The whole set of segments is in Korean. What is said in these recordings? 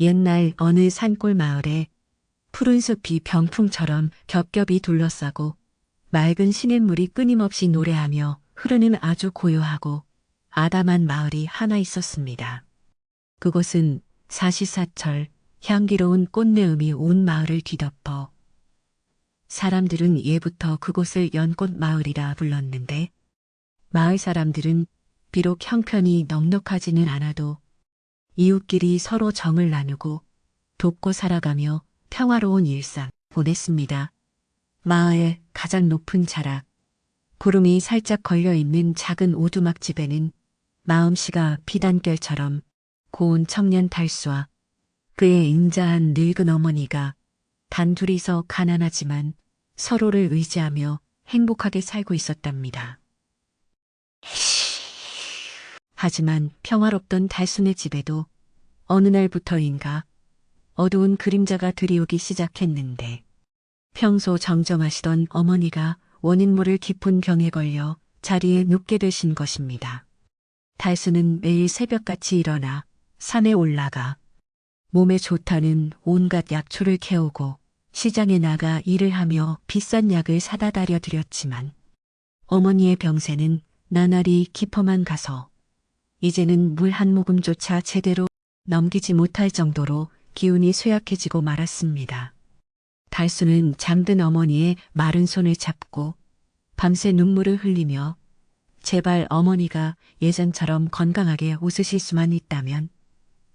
옛날 어느 산골 마을에 푸른 숲이 병풍처럼 겹겹이 둘러싸고 맑은 시냇물이 끊임없이 노래하며 흐르는 아주 고요하고 아담한 마을이 하나 있었습니다. 그곳은 사시사철 향기로운 꽃내음이 온 마을을 뒤덮어 사람들은 예부터 그곳을 연꽃 마을이라 불렀는데 마을 사람들은 비록 형편이 넉넉하지는 않아도 이웃끼리 서로 정을 나누고 돕고 살아가며 평화로운 일상 보냈습니다. 마을의 가장 높은 자락, 구름이 살짝 걸려있는 작은 오두막집에는 마음씨가 비단결처럼 고운 청년 달수와 그의 인자한 늙은 어머니가 단둘이서 가난하지만 서로를 의지하며 행복하게 살고 있었답니다. 하지만 평화롭던 달순의 집에도 어느 날부터인가 어두운 그림자가 들이오기 시작했는데 평소 정정하시던 어머니가 원인 모를 깊은 병에 걸려 자리에 눕게 되신 것입니다. 달수는 매일 새벽같이 일어나 산에 올라가 몸에 좋다는 온갖 약초를 캐오고 시장에 나가 일을 하며 비싼 약을 사다 다려 드렸지만 어머니의 병세는 나날이 깊어만 가서 이제는 물 한 모금조차 제대로 넘기지 못할 정도로 기운이 쇠약해지고 말았습니다. 달수는 잠든 어머니의 마른 손을 잡고 밤새 눈물을 흘리며 제발 어머니가 예전처럼 건강하게 웃으실 수만 있다면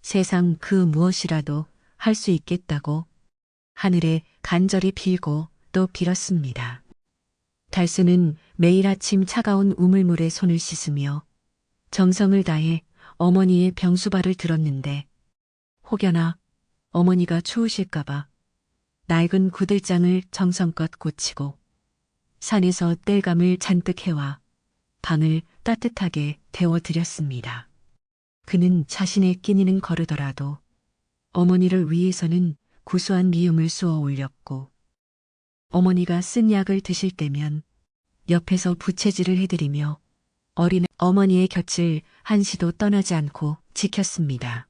세상 그 무엇이라도 할 수 있겠다고 하늘에 간절히 빌고 또 빌었습니다. 달수는 매일 아침 차가운 우물물에 손을 씻으며 정성을 다해 어머니의 병수발을 들었는데 혹여나 어머니가 추우실까봐 낡은 구들장을 정성껏 고치고 산에서 땔감을 잔뜩 해와 방을 따뜻하게 데워드렸습니다. 그는 자신의 끼니는 거르더라도 어머니를 위해서는 구수한 미음을 쏘아 올렸고 어머니가 쓴 약을 드실 때면 옆에서 부채질을 해드리며 어린 어머니의 곁을 한시도 떠나지 않고 지켰습니다.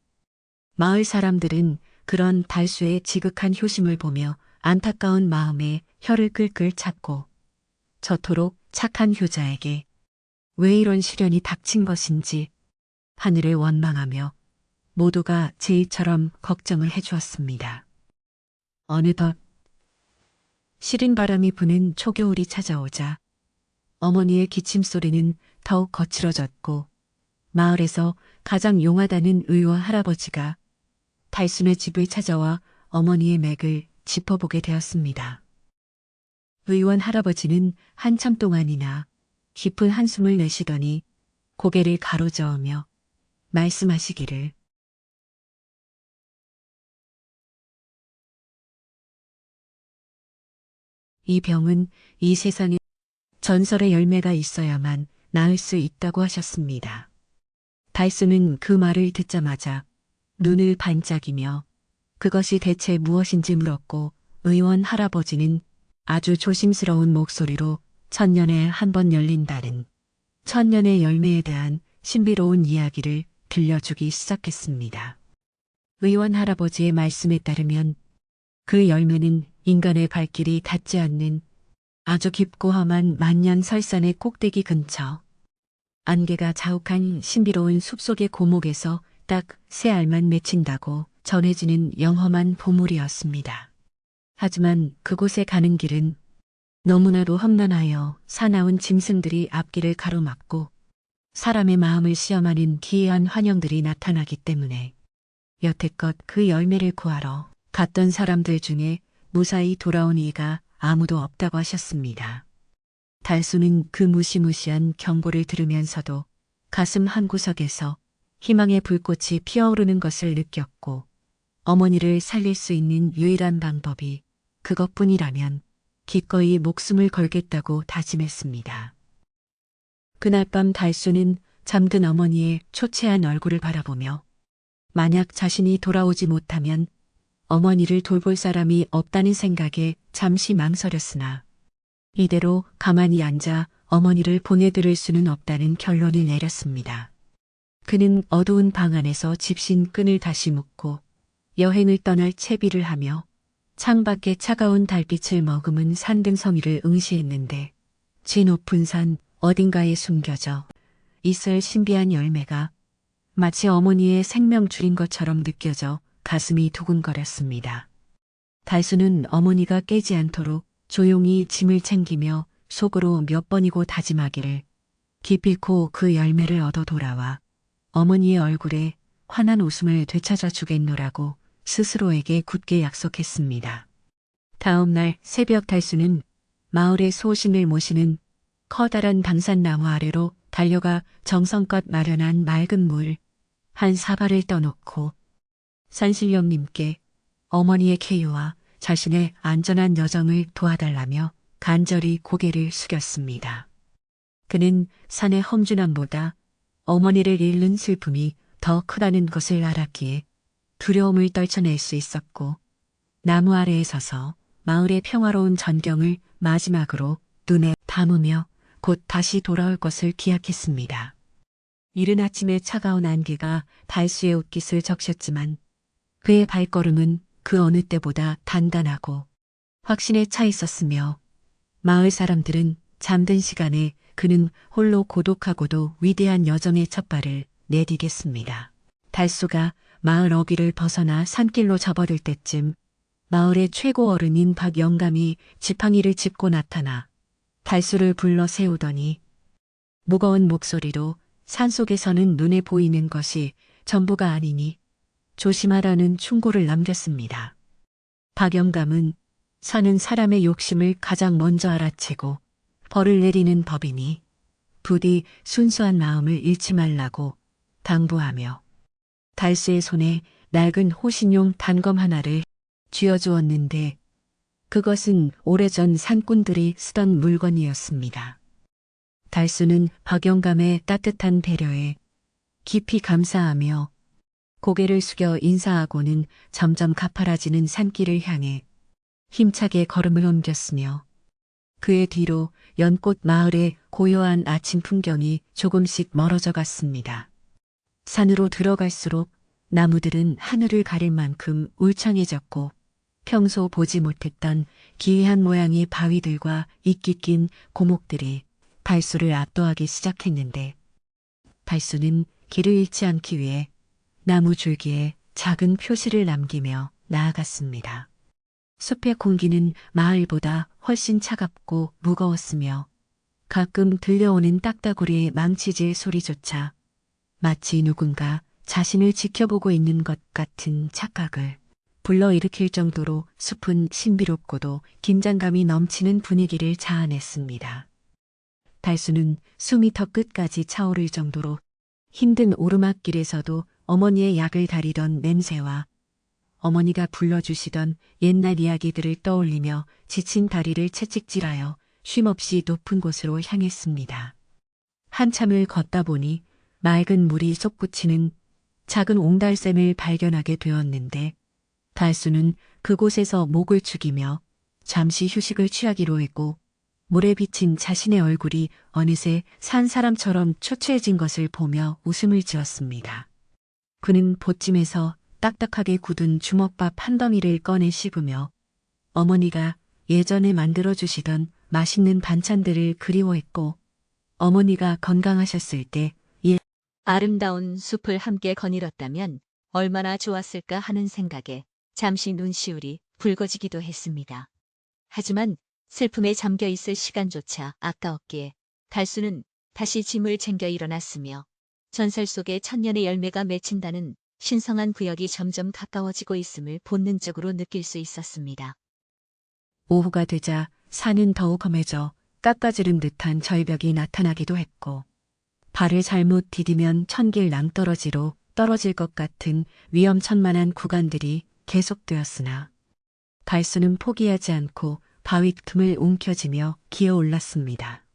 마을 사람들은 그런 달수의 지극한 효심을 보며 안타까운 마음에 혀를 끌끌 찼고 저토록 착한 효자에게 왜 이런 시련이 닥친 것인지 하늘을 원망하며 모두가 제이처럼 걱정을 해주었습니다. 어느덧 시린 바람이 부는 초겨울이 찾아오자 어머니의 기침소리는 더욱 거칠어졌고 마을에서 가장 용하다는 의원 할아버지가 달순의 집을 찾아와 어머니의 맥을 짚어보게 되었습니다. 의원 할아버지는 한참 동안이나 깊은 한숨을 내쉬더니 고개를 가로저으며 말씀하시기를 이 병은 이 세상에 전설의 열매가 있어야만 나을 수 있다고 하셨습니다. 달수는 그 말을 듣자마자 눈을 반짝이며 그것이 대체 무엇인지 물었고 의원 할아버지는 아주 조심스러운 목소리로 천년에 한 번 열린다는 천년의 열매에 대한 신비로운 이야기를 들려주기 시작했습니다. 의원 할아버지의 말씀에 따르면 그 열매는 인간의 발길이 닿지 않는 아주 깊고 험한 만년 설산의 꼭대기 근처 안개가 자욱한 신비로운 숲속의 고목에서 딱 3알만 맺힌다고 전해지는 영험한 보물이었습니다. 하지만 그곳에 가는 길은 너무나도 험난하여 사나운 짐승들이 앞길을 가로막고 사람의 마음을 시험하는 기이한 환영들이 나타나기 때문에 여태껏 그 열매를 구하러 갔던 사람들 중에 무사히 돌아온 이가 아무도 없다고 하셨습니다. 달수는 그 무시무시한 경고를 들으면서도 가슴 한구석에서 희망의 불꽃이 피어오르는 것을 느꼈고 어머니를 살릴 수 있는 유일한 방법이 그것뿐이라면 기꺼이 목숨을 걸겠다고 다짐했습니다. 그날 밤 달수는 잠든 어머니의 초췌한 얼굴을 바라보며 만약 자신이 돌아오지 못하면 어머니를 돌볼 사람이 없다는 생각에 잠시 망설였으나 이대로 가만히 앉아 어머니를 보내드릴 수는 없다는 결론을 내렸습니다. 그는 어두운 방 안에서 집신 끈을 다시 묶고 여행을 떠날 채비를 하며 창밖에 차가운 달빛을 머금은 산등성이를 응시했는데 지 높은 산 어딘가에 숨겨져 있을 신비한 열매가 마치 어머니의 생명줄인 것처럼 느껴져 가슴이 두근거렸습니다. 달수는 어머니가 깨지 않도록 조용히 짐을 챙기며 속으로 몇 번이고 다짐하기를 기필코 그 열매를 얻어 돌아와 어머니의 얼굴에 환한 웃음을 되찾아 주겠노라고 스스로에게 굳게 약속했습니다. 다음 날 새벽 달수는 마을의 소신을 모시는 커다란 당산나무 아래로 달려가 정성껏 마련한 맑은 물 한 사발을 떠놓고 산신령님께 어머니의 쾌유와 자신의 안전한 여정을 도와달라며 간절히 고개를 숙였습니다. 그는 산의 험준함보다 어머니를 잃는 슬픔이 더 크다는 것을 알았기에 두려움을 떨쳐낼 수 있었고 나무 아래에 서서 마을의 평화로운 전경을 마지막으로 눈에 담으며 곧 다시 돌아올 것을 기약했습니다. 이른 아침에 차가운 안개가 달수의 옷깃을 적셨지만 그의 발걸음은 그 어느 때보다 단단하고 확신에 차 있었으며 마을 사람들은 잠든 시간에 그는 홀로 고독하고도 위대한 여정의 첫 발을 내디뎠습니다. 달수가 마을 어귀를 벗어나 산길로 접어들 때쯤 마을의 최고 어른인 박영감이 지팡이를 짚고 나타나 달수를 불러 세우더니 무거운 목소리로 산속에서는 눈에 보이는 것이 전부가 아니니 조심하라는 충고를 남겼습니다. 박영감은 사는 사람의 욕심을 가장 먼저 알아채고 벌을 내리는 법이니 부디 순수한 마음을 잃지 말라고 당부하며 달수의 손에 낡은 호신용 단검 하나를 쥐어주었는데 그것은 오래전 산꾼들이 쓰던 물건이었습니다. 달수는 박영감의 따뜻한 배려에 깊이 감사하며 고개를 숙여 인사하고는 점점 가파라지는 산길을 향해 힘차게 걸음을 옮겼으며 그의 뒤로 연꽃 마을의 고요한 아침 풍경이 조금씩 멀어져 갔습니다. 산으로 들어갈수록 나무들은 하늘을 가릴 만큼 울창해졌고 평소 보지 못했던 기이한 모양의 바위들과 이끼 낀 고목들이 달수를 압도하기 시작했는데 달수는 길을 잃지 않기 위해 나무 줄기에 작은 표시를 남기며 나아갔습니다. 숲의 공기는 마을보다 훨씬 차갑고 무거웠으며 가끔 들려오는 딱따구리의 망치질 소리조차 마치 누군가 자신을 지켜보고 있는 것 같은 착각을 불러일으킬 정도로 숲은 신비롭고도 긴장감이 넘치는 분위기를 자아냈습니다. 달수는 숨이 턱 끝까지 차오를 정도로 힘든 오르막길에서도 어머니의 약을 다리던 냄새와 어머니가 불러주시던 옛날 이야기들을 떠올리며 지친 다리를 채찍질하여 쉼없이 높은 곳으로 향했습니다. 한참을 걷다 보니 맑은 물이 솟구치는 작은 옹달샘을 발견하게 되었는데 달수는 그곳에서 목을 축이며 잠시 휴식을 취하기로 했고 물에 비친 자신의 얼굴이 어느새 산 사람처럼 초췌해진 것을 보며 웃음을 지었습니다. 그는 보찜에서 딱딱하게 굳은 주먹밥 한 덩이를 꺼내 씹으며 어머니가 예전에 만들어주시던 맛있는 반찬들을 그리워했고 어머니가 건강하셨을 때 이 아름다운 숲을 함께 거닐었다면 얼마나 좋았을까 하는 생각에 잠시 눈시울이 붉어지기도 했습니다. 하지만 슬픔에 잠겨 있을 시간조차 아까웠기에 달수는 다시 짐을 챙겨 일어났으며 전설 속의 천년의 열매가 맺힌다는 신성한 구역이 점점 가까워지고 있음을 본능적으로 느낄 수 있었습니다. 오후가 되자 산은 더욱 험해져 깎아지른 듯한 절벽이 나타나기도 했고 발을 잘못 디디면 천길 낭떠러지로 떨어질 것 같은 위험천만한 구간들이 계속되었으나 달수는 포기하지 않고 바위 틈을 움켜쥐며 기어올랐습니다.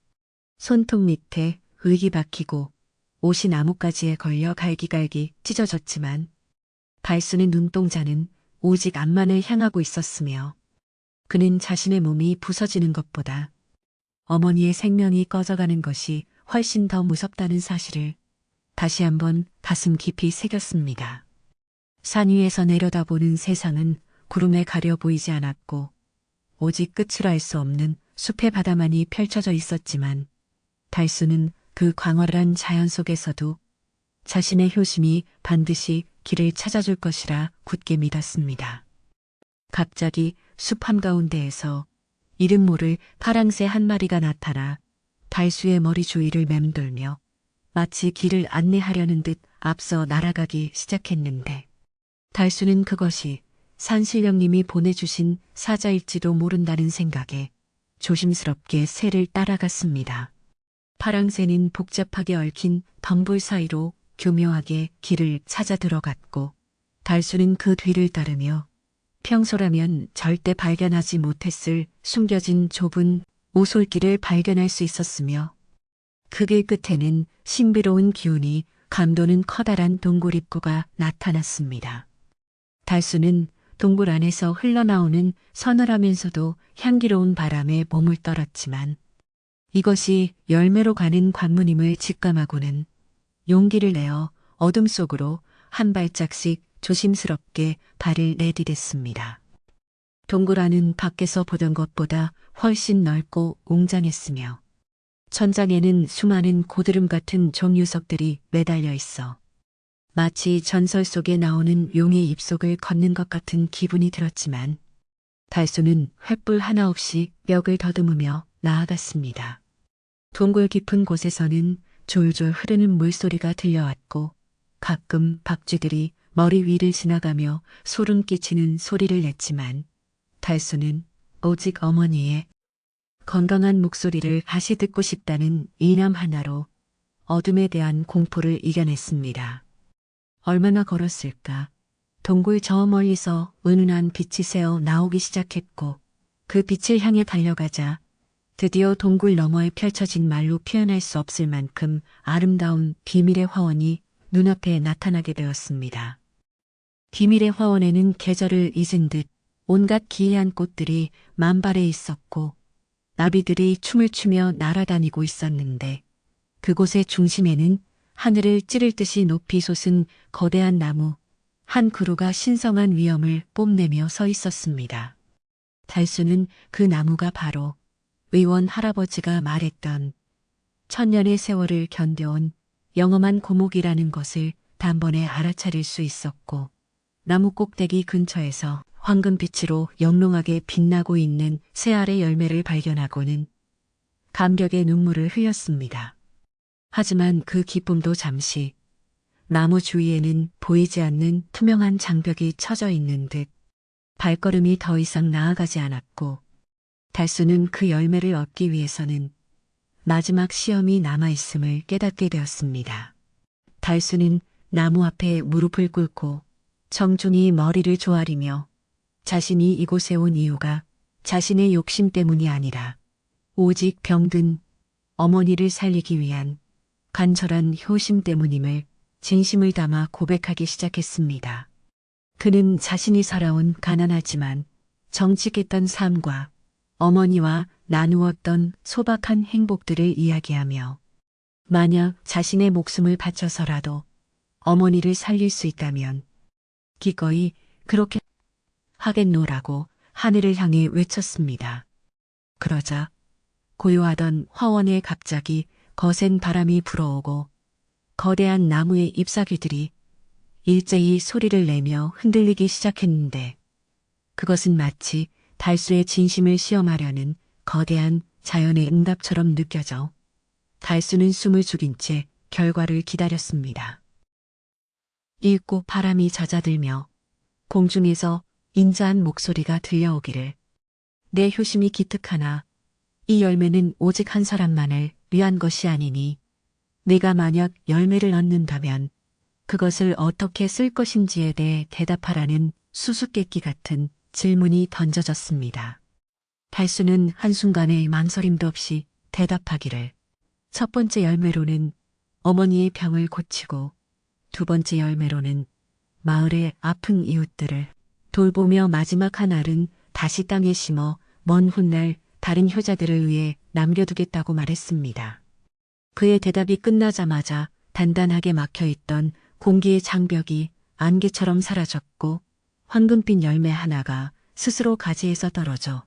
손톱 밑에 의기 박히고 옷이 나뭇가지에 걸려 갈기갈기 찢어졌지만 달수의 눈동자는 오직 앞만을 향하고 있었으며 그는 자신의 몸이 부서지는 것보다 어머니의 생명이 꺼져가는 것이 훨씬 더 무섭다는 사실을 다시 한번 가슴 깊이 새겼습니다. 산 위에서 내려다보는 세상은 구름에 가려 보이지 않았고 오직 끝을 알 수 없는 숲의 바다만이 펼쳐져 있었지만 달수는 그 광활한 자연 속에서도 자신의 효심이 반드시 길을 찾아줄 것이라 굳게 믿었습니다. 갑자기 숲 한가운데에서 이름 모를 파랑새 한 마리가 나타나 달수의 머리 주위를 맴돌며 마치 길을 안내하려는 듯 앞서 날아가기 시작했는데 달수는 그것이 산신령님이 보내주신 사자일지도 모른다는 생각에 조심스럽게 새를 따라갔습니다. 파랑새는 복잡하게 얽힌 덩굴 사이로 교묘하게 길을 찾아 들어갔고 달수는 그 뒤를 따르며 평소라면 절대 발견하지 못했을 숨겨진 좁은 오솔길을 발견할 수 있었으며 그 길 끝에는 신비로운 기운이 감도는 커다란 동굴 입구가 나타났습니다. 달수는 동굴 안에서 흘러나오는 서늘하면서도 향기로운 바람에 몸을 떨었지만 이것이 열매로 가는 관문임을 직감하고는 용기를 내어 어둠 속으로 한 발짝씩 조심스럽게 발을 내디뎠습니다. 동굴 안은 밖에서 보던 것보다 훨씬 넓고 웅장했으며 천장에는 수많은 고드름 같은 종유석들이 매달려 있어 마치 전설 속에 나오는 용의 입속을 걷는 것 같은 기분이 들었지만 달수는 횃불 하나 없이 벽을 더듬으며 나아갔습니다. 동굴 깊은 곳에서는 졸졸 흐르는 물소리가 들려왔고 가끔 박쥐들이 머리 위를 지나가며 소름 끼치는 소리를 냈지만 달수는 오직 어머니의 건강한 목소리를 다시 듣고 싶다는 이남 하나로 어둠에 대한 공포를 이겨냈습니다. 얼마나 걸었을까. 동굴 저 멀리서 은은한 빛이 새어 나오기 시작했고 그 빛을 향해 달려가자 드디어 동굴 너머에 펼쳐진 말로 표현할 수 없을 만큼 아름다운 비밀의 화원이 눈앞에 나타나게 되었습니다. 비밀의 화원에는 계절을 잊은 듯 온갖 기이한 꽃들이 만발해 있었고 나비들이 춤을 추며 날아다니고 있었는데 그곳의 중심에는 하늘을 찌를 듯이 높이 솟은 거대한 나무 한 그루가 신성한 위엄을 뽐내며 서 있었습니다. 달수는 그 나무가 바로 의원 할아버지가 말했던 천년의 세월을 견뎌온 영험한 고목이라는 것을 단번에 알아차릴 수 있었고 나무 꼭대기 근처에서 황금빛으로 영롱하게 빛나고 있는 새알의 열매를 발견하고는 감격의 눈물을 흘렸습니다. 하지만 그 기쁨도 잠시 나무 주위에는 보이지 않는 투명한 장벽이 쳐져 있는 듯 발걸음이 더 이상 나아가지 않았고 달수는 그 열매를 얻기 위해서는 마지막 시험이 남아있음을 깨닫게 되었습니다. 달수는 나무 앞에 무릎을 꿇고 정중히 머리를 조아리며 자신이 이곳에 온 이유가 자신의 욕심 때문이 아니라 오직 병든 어머니를 살리기 위한 간절한 효심 때문임을 진심을 담아 고백하기 시작했습니다. 그는 자신이 살아온 가난하지만 정직했던 삶과 어머니와 나누었던 소박한 행복들을 이야기하며 만약 자신의 목숨을 바쳐서라도 어머니를 살릴 수 있다면 기꺼이 그렇게 하겠노라고 하늘을 향해 외쳤습니다. 그러자 고요하던 화원에 갑자기 거센 바람이 불어오고 거대한 나무의 잎사귀들이 일제히 소리를 내며 흔들리기 시작했는데 그것은 마치 달수의 진심을 시험하려는 거대한 자연의 응답처럼 느껴져 달수는 숨을 죽인 채 결과를 기다렸습니다. 옅고 바람이 잦아들며 공중에서 인자한 목소리가 들려오기를 내 효심이 기특하나 이 열매는 오직 한 사람만을 위한 것이 아니니 네가 만약 열매를 얻는다면 그것을 어떻게 쓸 것인지에 대해 대답하라는 수수께끼 같은 질문이 던져졌습니다. 달수는 한순간의 망설임도 없이 대답하기를 첫 번째 열매로는 어머니의 병을 고치고 두 번째 열매로는 마을의 아픈 이웃들을 돌보며 마지막 한 알은 다시 땅에 심어 먼 훗날 다른 효자들을 위해 남겨두겠다고 말했습니다. 그의 대답이 끝나자마자 단단하게 막혀있던 공기의 장벽이 안개처럼 사라졌고 황금빛 열매 하나가 스스로 가지에서 떨어져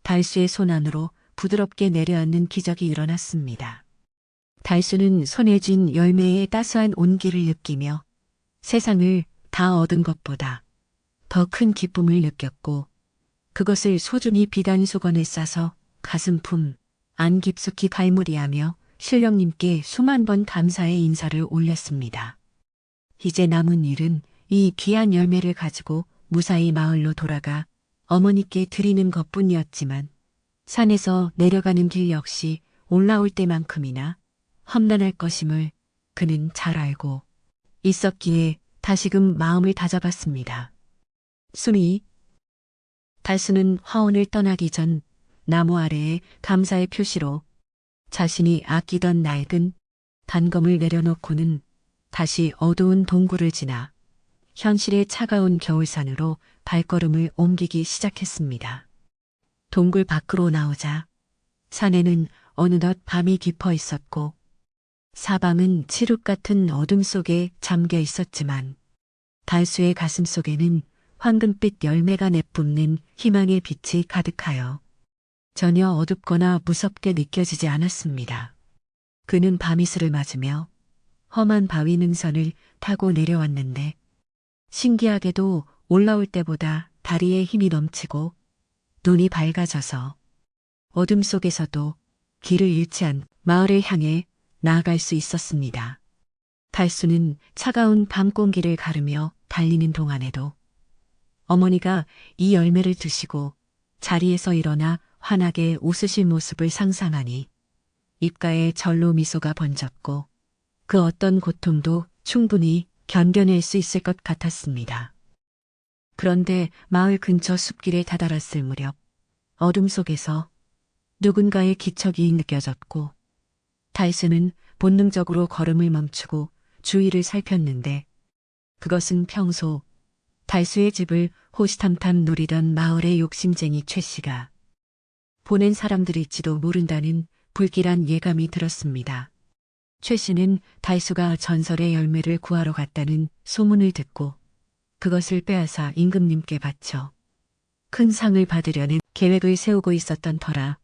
달수의 손 안으로 부드럽게 내려앉는 기적이 일어났습니다. 달수는 손에 쥔 열매의 따스한 온기를 느끼며 세상을 다 얻은 것보다 더 큰 기쁨을 느꼈고 그것을 소중히 비단 수건에 싸서 가슴품 안 깊숙이 발무리하며 신령님께 수만 번 감사의 인사를 올렸습니다. 이제 남은 일은 이 귀한 열매를 가지고 무사히 마을로 돌아가 어머니께 드리는 것뿐이었지만 산에서 내려가는 길 역시 올라올 때만큼이나 험난할 것임을 그는 잘 알고 있었기에 다시금 마음을 다잡았습니다. 순이 달수는 화원을 떠나기 전 나무 아래에 감사의 표시로 자신이 아끼던 낡은 단검을 내려놓고는 다시 어두운 동굴을 지나 현실의 차가운 겨울산으로 발걸음을 옮기기 시작했습니다. 동굴 밖으로 나오자 산에는 어느덧 밤이 깊어 있었고 사방은 칠흑 같은 어둠 속에 잠겨 있었지만 달수의 가슴 속에는 황금빛 열매가 내뿜는 희망의 빛이 가득하여 전혀 어둡거나 무섭게 느껴지지 않았습니다. 그는 밤이슬을 맞으며 험한 바위 능선을 타고 내려왔는데 신기하게도 올라올 때보다 다리에 힘이 넘치고 눈이 밝아져서 어둠 속에서도 길을 잃지 않고 마을을 향해 나아갈 수 있었습니다. 달수는 차가운 밤 공기를 가르며 달리는 동안에도 어머니가 이 열매를 드시고 자리에서 일어나 환하게 웃으실 모습을 상상하니 입가에 절로 미소가 번졌고 그 어떤 고통도 충분히 견뎌낼 수 있을 것 같았습니다. 그런데 마을 근처 숲길에 다다랐을 무렵 어둠 속에서 누군가의 기척이 느껴졌고 달수는 본능적으로 걸음을 멈추고 주위를 살폈는데 그것은 평소 달수의 집을 호시탐탐 노리던 마을의 욕심쟁이 최 씨가 보낸 사람들일지도 모른다는 불길한 예감이 들었습니다. 최 씨는 달수가 전설의 열매를 구하러 갔다는 소문을 듣고 그것을 빼앗아 임금님께 바쳐 큰 상을 받으려는 계획을 세우고 있었던 터라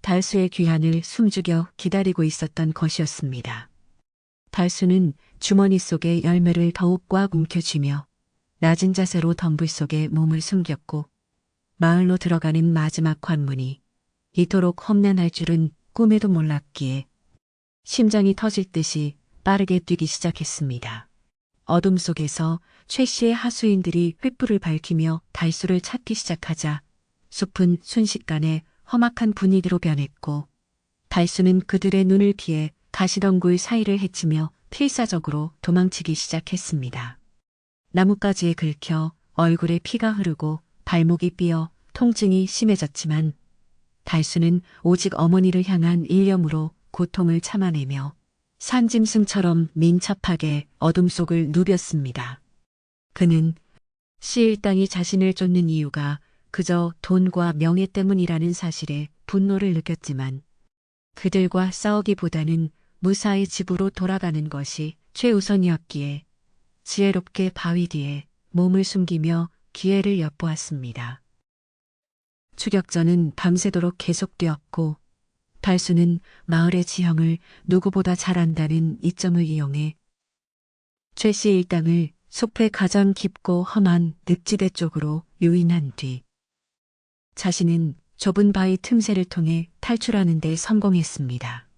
달수의 귀환을 숨죽여 기다리고 있었던 것이었습니다. 달수는 주머니 속의 열매를 더욱 꽉 움켜쥐며 낮은 자세로 덤불 속에 몸을 숨겼고 마을로 들어가는 마지막 관문이 이토록 험난할 줄은 꿈에도 몰랐기에 심장이 터질 듯이 빠르게 뛰기 시작했습니다. 어둠 속에서 최 씨의 하수인들이 횃불을 밝히며 달수를 찾기 시작하자 숲은 순식간에 험악한 분위기로 변했고 달수는 그들의 눈을 피해 가시덩굴 사이를 헤치며 필사적으로 도망치기 시작했습니다. 나뭇가지에 긁혀 얼굴에 피가 흐르고 발목이 삐어 통증이 심해졌지만 달수는 오직 어머니를 향한 일념으로 고통을 참아내며 산짐승처럼 민첩하게 어둠 속을 누볐습니다. 그는 씨일당이 자신을 쫓는 이유가 그저 돈과 명예 때문이라는 사실에 분노를 느꼈지만 그들과 싸우기보다는 무사히 집으로 돌아가는 것이 최우선이었기에 지혜롭게 바위 뒤에 몸을 숨기며 기회를 엿보았습니다. 추격전은 밤새도록 계속되었고 달수는 마을의 지형을 누구보다 잘 안다는 이점을 이용해 최 씨 일당을 숲의 가장 깊고 험한 늪지대 쪽으로 유인한 뒤 자신은 좁은 바위 틈새를 통해 탈출하는 데 성공했습니다.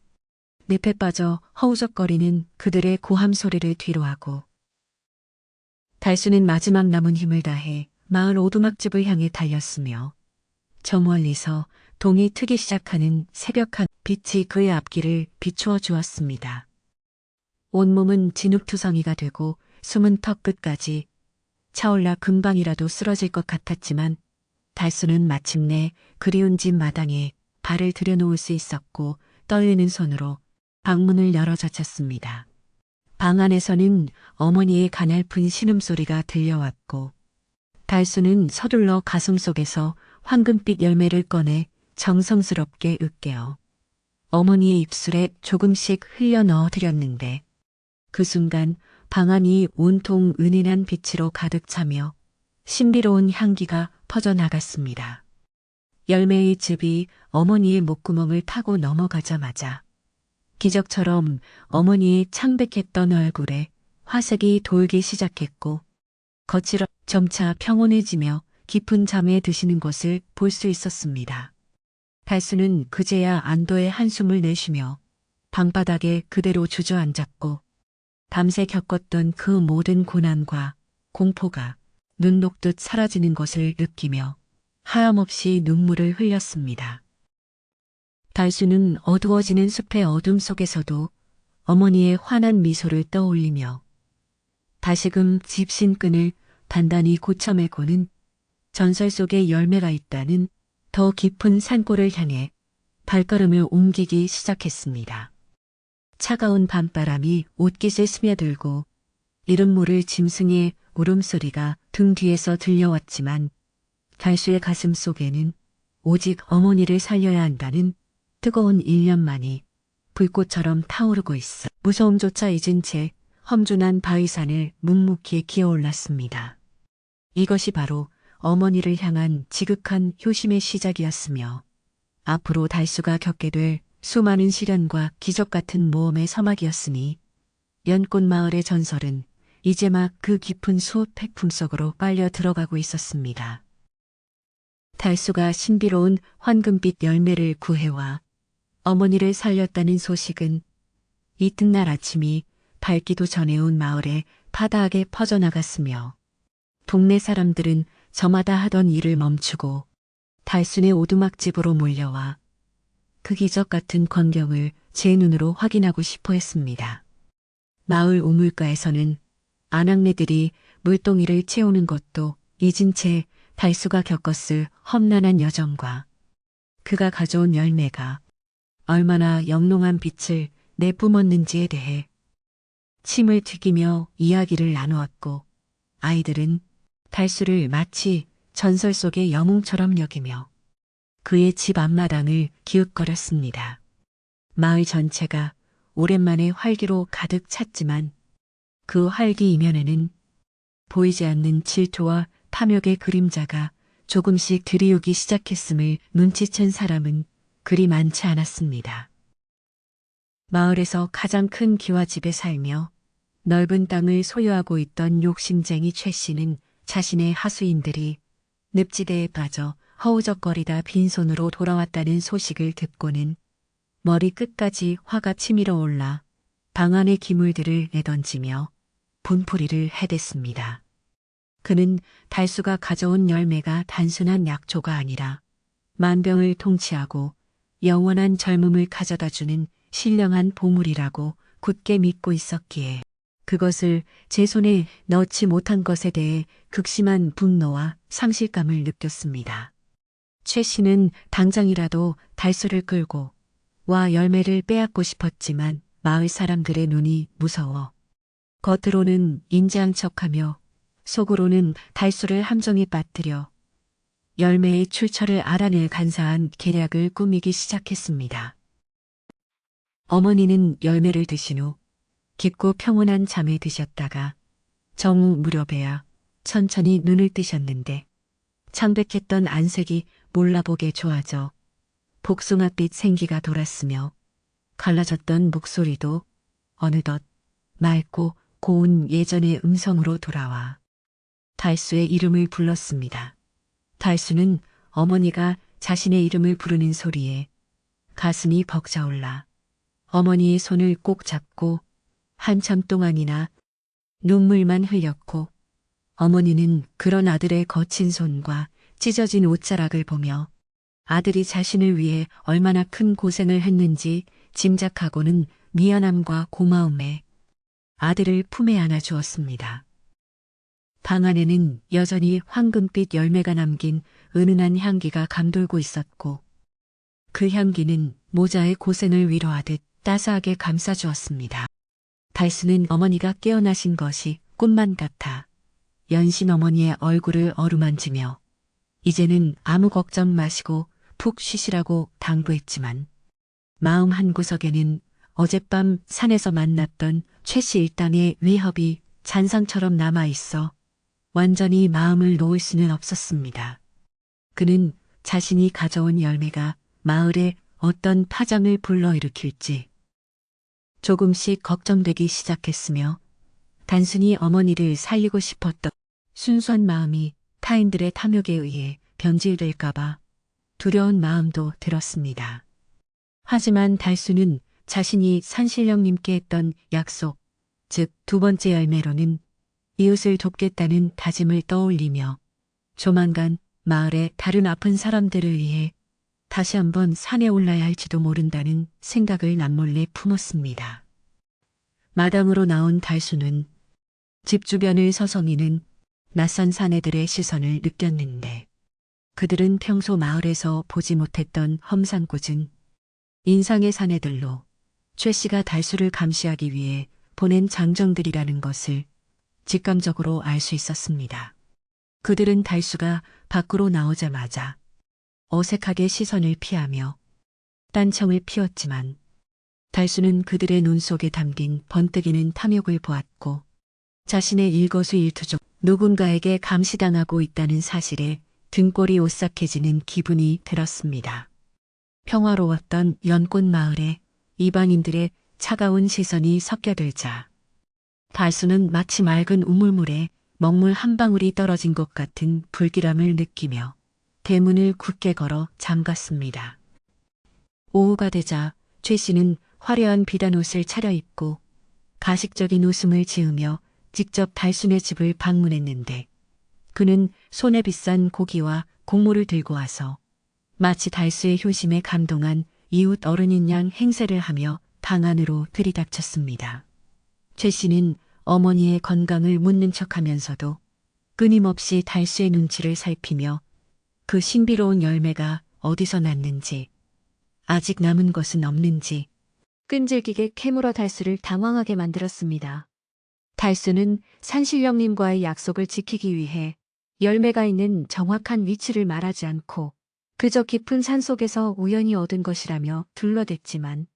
늪에 빠져 허우적거리는 그들의 고함 소리를 뒤로하고 달수는 마지막 남은 힘을 다해 마을 오두막집을 향해 달렸으며 저 멀리서 동이 트기 시작하는 새벽한 빛이 그의 앞길을 비추어 주었습니다. 온몸은 진흙투성이가 되고 숨은 턱 끝까지 차올라 금방이라도 쓰러질 것 같았지만 달수는 마침내 그리운 집 마당에 발을 들여놓을 수 있었고 떨리는 손으로 방문을 열어젖혔습니다. 방 안에서는 어머니의 가냘픈 신음소리가 들려왔고 달수는 서둘러 가슴속에서 황금빛 열매를 꺼내 정성스럽게 으깨어 어머니의 입술에 조금씩 흘려 넣어 드렸는데 그 순간 방 안이 온통 은은한 빛으로 가득 차며 신비로운 향기가 퍼져나갔습니다. 열매의 즙이 어머니의 목구멍을 타고 넘어가자마자 기적처럼 어머니의 창백했던 얼굴에 화색이 돌기 시작했고 거칠어 점차 평온해지며 깊은 잠에 드시는 것을 볼 수 있었습니다. 달수는 그제야 안도의 한숨을 내쉬며 방바닥에 그대로 주저앉았고 밤새 겪었던 그 모든 고난과 공포가 눈 녹듯 사라지는 것을 느끼며 하염없이 눈물을 흘렸습니다. 달수는 어두워지는 숲의 어둠 속에서도 어머니의 환한 미소를 떠올리며 다시금 집신끈을 단단히 고쳐매고는 전설 속에 열매가 있다는 더 깊은 산골을 향해 발걸음을 옮기기 시작했습니다. 차가운 밤바람이 옷깃을 스며들고 이름 모를 짐승의 울음소리가 등 뒤에서 들려왔지만 달수의 가슴 속에는 오직 어머니를 살려야 한다는 뜨거운 일념만이 불꽃처럼 타오르고 있어 무서움조차 잊은 채 험준한 바위산을 묵묵히 기어올랐습니다. 이것이 바로 어머니를 향한 지극한 효심의 시작이었으며 앞으로 달수가 겪게 될 수많은 시련과 기적 같은 모험의 서막이었으니 연꽃 마을의 전설은 이제 막 그 깊은 수업 백품 속으로 빨려 들어가고 있었습니다. 달수가 신비로운 황금빛 열매를 구해와 어머니를 살렸다는 소식은 이튿날 아침이 밝기도 전에 온 마을에 파다하게 퍼져나갔으며 동네 사람들은 저마다 하던 일을 멈추고 달순의 오두막집으로 몰려와 그 기적 같은 광경을 제 눈으로 확인하고 싶어 했습니다. 마을 우물가에서는 아낙네들이 물동이를 채우는 것도 잊은 채 달수가 겪었을 험난한 여정과 그가 가져온 열매가 얼마나 영롱한 빛을 내뿜었는지에 대해 침을 튀기며 이야기를 나누었고 아이들은 달수를 마치 전설 속의 영웅처럼 여기며 그의 집 앞마당을 기웃거렸습니다. 마을 전체가 오랜만에 활기로 가득 찼지만 그 활기 이면에는 보이지 않는 질투와 탐욕의 그림자가 조금씩 들이우기 시작했음을 눈치챈 사람은 그리 많지 않았습니다. 마을에서 가장 큰 기와집에 살며 넓은 땅을 소유하고 있던 욕심쟁이 최 씨는 자신의 하수인들이 늪지대에 빠져 허우적거리다 빈손으로 돌아왔다는 소식을 듣고는 머리 끝까지 화가 치밀어 올라 방 안의 기물들을 내던지며 분풀이를 해댔습니다. 그는 달수가 가져온 열매가 단순한 약초가 아니라 만병을 통치하고 영원한 젊음을 가져다주는 신령한 보물이라고 굳게 믿고 있었기에 그것을 제 손에 넣지 못한 것에 대해 극심한 분노와 상실감을 느꼈습니다. 최 씨는 당장이라도 달수를 끌고 와 열매를 빼앗고 싶었지만 마을 사람들의 눈이 무서워 겉으로는 인자한 척하며 속으로는 달수를 함정에 빠뜨려 열매의 출처를 알아낼 간사한 계략을 꾸미기 시작했습니다. 어머니는 열매를 드신 후 깊고 평온한 잠에 드셨다가 정오 무렵에야 천천히 눈을 뜨셨는데 창백했던 안색이 몰라보게 좋아져 복숭아빛 생기가 돌았으며 갈라졌던 목소리도 어느덧 맑고 고운 예전의 음성으로 돌아와 달수의 이름을 불렀습니다. 달수는 어머니가 자신의 이름을 부르는 소리에 가슴이 벅차올라 어머니의 손을 꼭 잡고 한참 동안이나 눈물만 흘렸고 어머니는 그런 아들의 거친 손과 찢어진 옷자락을 보며 아들이 자신을 위해 얼마나 큰 고생을 했는지 짐작하고는 미안함과 고마움에 아들을 품에 안아 주었습니다. 방 안에는 여전히 황금빛 열매가 남긴 은은한 향기가 감돌고 있었고 그 향기는 모자의 고생을 위로하듯 따스하게 감싸주었습니다. 달수는 어머니가 깨어나신 것이 꿈만 같아 연신 어머니의 얼굴을 어루만지며 이제는 아무 걱정 마시고 푹 쉬시라고 당부했지만 마음 한구석에는 어젯밤 산에서 만났던 최씨 일당의 위협이 잔상처럼 남아 있어 완전히 마음을 놓을 수는 없었습니다. 그는 자신이 가져온 열매가 마을에 어떤 파장을 불러일으킬지 조금씩 걱정되기 시작했으며 단순히 어머니를 살리고 싶었던 순수한 마음이 타인들의 탐욕에 의해 변질될까봐 두려운 마음도 들었습니다. 하지만 달수는 자신이 산신령님께 했던 약속, 즉 두 번째 열매로는 이웃을 돕겠다는 다짐을 떠올리며 조만간 마을의 다른 아픈 사람들을 위해 다시 한번 산에 올라야 할지도 모른다는 생각을 남몰래 품었습니다. 마당으로 나온 달수는 집 주변을 서성이는 낯선 사내들의 시선을 느꼈는데 그들은 평소 마을에서 보지 못했던 험상궂은 인상의 사내들로 최 씨가 달수를 감시하기 위해 보낸 장정들이라는 것을 직감적으로 알 수 있었습니다. 그들은 달수가 밖으로 나오자마자 어색하게 시선을 피하며 딴청을 피웠지만 달수는 그들의 눈 속에 담긴 번뜩이는 탐욕을 보았고 자신의 일거수일투족 누군가에게 감시당하고 있다는 사실에 등골이 오싹해지는 기분이 들었습니다. 평화로웠던 연꽃 마을에 이방인들의 차가운 시선이 섞여들자 달수는 마치 맑은 우물물에 먹물 한 방울이 떨어진 것 같은 불길함을 느끼며 대문을 굳게 걸어 잠갔습니다. 오후가 되자 최 씨는 화려한 비단옷을 차려입고 가식적인 웃음을 지으며 직접 달순의 집을 방문했는데 그는 손에 비싼 고기와 곡물을 들고 와서 마치 달수의 효심에 감동한 이웃 어른인 양 행세를 하며 방 안으로 들이닥쳤습니다. 최 씨는 어머니의 건강을 묻는 척하면서도 끊임없이 달수의 눈치를 살피며 그 신비로운 열매가 어디서 났는지 아직 남은 것은 없는지 끈질기게 캐물어 달수를 당황하게 만들었습니다. 달수는 산신령님과의 약속을 지키기 위해 열매가 있는 정확한 위치를 말하지 않고 그저 깊은 산속에서 우연히 얻은 것이라며 둘러댔지만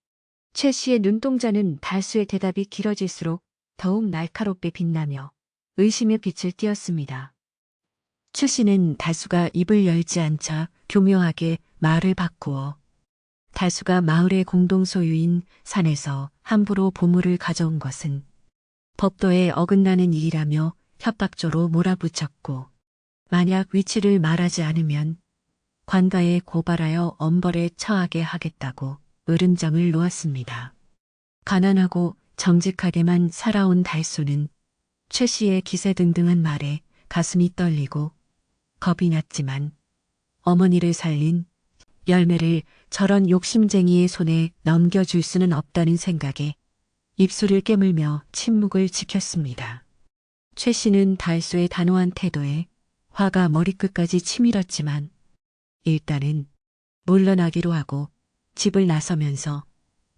최 씨의 눈동자는 달수의 대답이 길어질수록 더욱 날카롭게 빛나며 의심의 빛을 띄었습니다. 최 씨는 달수가 입을 열지 않자 교묘하게 말을 바꾸어 달수가 마을의 공동소유인 산에서 함부로 보물을 가져온 것은 법도에 어긋나는 일이라며 협박조로 몰아붙였고 만약 위치를 말하지 않으면 관가에 고발하여 엄벌에 처하게 하겠다고 으름장을 놓았습니다. 가난하고 정직하게만 살아온 달수는 최 씨의 기세등등한 말에 가슴이 떨리고 겁이 났지만 어머니를 살린 열매를 저런 욕심쟁이의 손에 넘겨줄 수는 없다는 생각에 입술을 깨물며 침묵을 지켰습니다. 최 씨는 달수의 단호한 태도에 화가 머리끝까지 치밀었지만 일단은 물러나기로 하고 집을 나서면서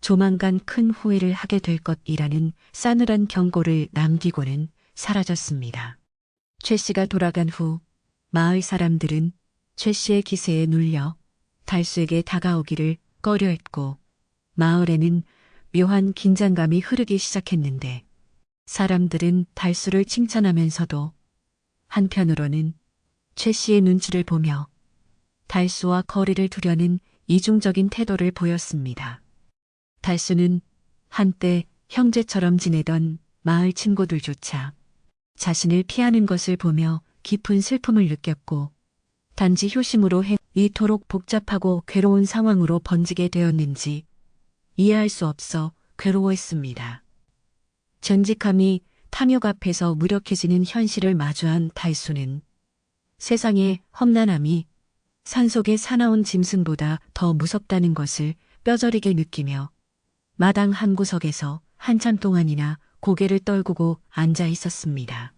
조만간 큰 후회를 하게 될 것이라는 싸늘한 경고를 남기고는 사라졌습니다. 최 씨가 돌아간 후 마을 사람들은 최 씨의 기세에 눌려 달수에게 다가오기를 꺼려했고 마을에는 묘한 긴장감이 흐르기 시작했는데 사람들은 달수를 칭찬하면서도 한편으로는 최 씨의 눈치를 보며 달수와 거리를 두려는 이중적인 태도를 보였습니다. 달수는 한때 형제처럼 지내던 마을 친구들조차 자신을 피하는 것을 보며 깊은 슬픔을 느꼈고 단지 효심으로 이토록 복잡하고 괴로운 상황으로 번지게 되었는지 이해할 수 없어 괴로워했습니다. 정직함이 탐욕 앞에서 무력해지는 현실을 마주한 달수는 세상의 험난함이 산속의 사나운 짐승보다 더 무섭다는 것을 뼈저리게 느끼며 마당 한 구석에서 한참 동안이나 고개를 떨구고 앉아 있었습니다.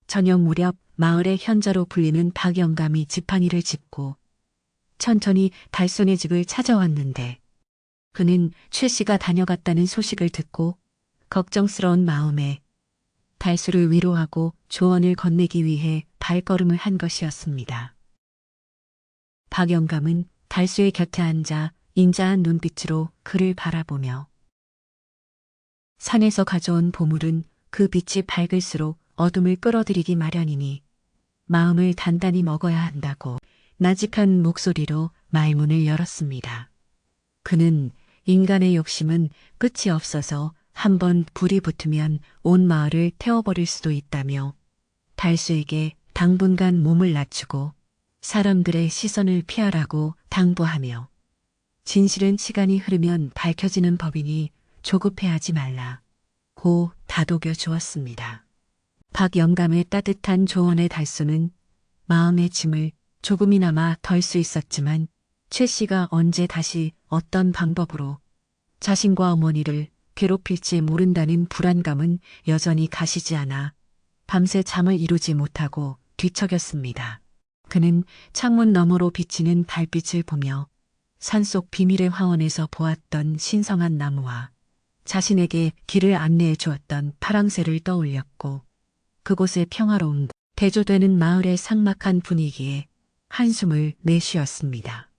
저녁 무렵 마을의 현자로 불리는 박영감이 지팡이를 짚고 천천히 달손의 집을 찾아왔는데 그는 최 씨가 다녀갔다는 소식을 듣고 걱정스러운 마음에 달수를 위로하고 조언을 건네기 위해 발걸음을 한 것이었습니다. 박영감은 달수의 곁에 앉아 인자한 눈빛으로 그를 바라보며 산에서 가져온 보물은 그 빛이 밝을수록 어둠을 끌어들이기 마련이니 마음을 단단히 먹어야 한다고 나직한 목소리로 말문을 열었습니다. 그는 인간의 욕심은 끝이 없어서 한번 불이 붙으면 온 마을을 태워버릴 수도 있다며 달수에게 당분간 몸을 낮추고 사람들의 시선을 피하라고 당부하며 진실은 시간이 흐르면 밝혀지는 법이니 조급해하지 말라 고 다독여 주었습니다. 박 영감의 따뜻한 조언에 달수는 마음의 짐을 조금이나마 덜 수 있었지만 최 씨가 언제 다시 어떤 방법으로 자신과 어머니를 괴롭힐지 모른다는 불안감은 여전히 가시지 않아 밤새 잠을 이루지 못하고 뒤척였습니다. 그는 창문 너머로 비치는 달빛을 보며 산속 비밀의 화원에서 보았던 신성한 나무와 자신에게 길을 안내해 주었던 파랑새를 떠올렸고 그곳의 평화로운 대조되는 마을의 삭막한 분위기에 한숨을 내쉬었습니다.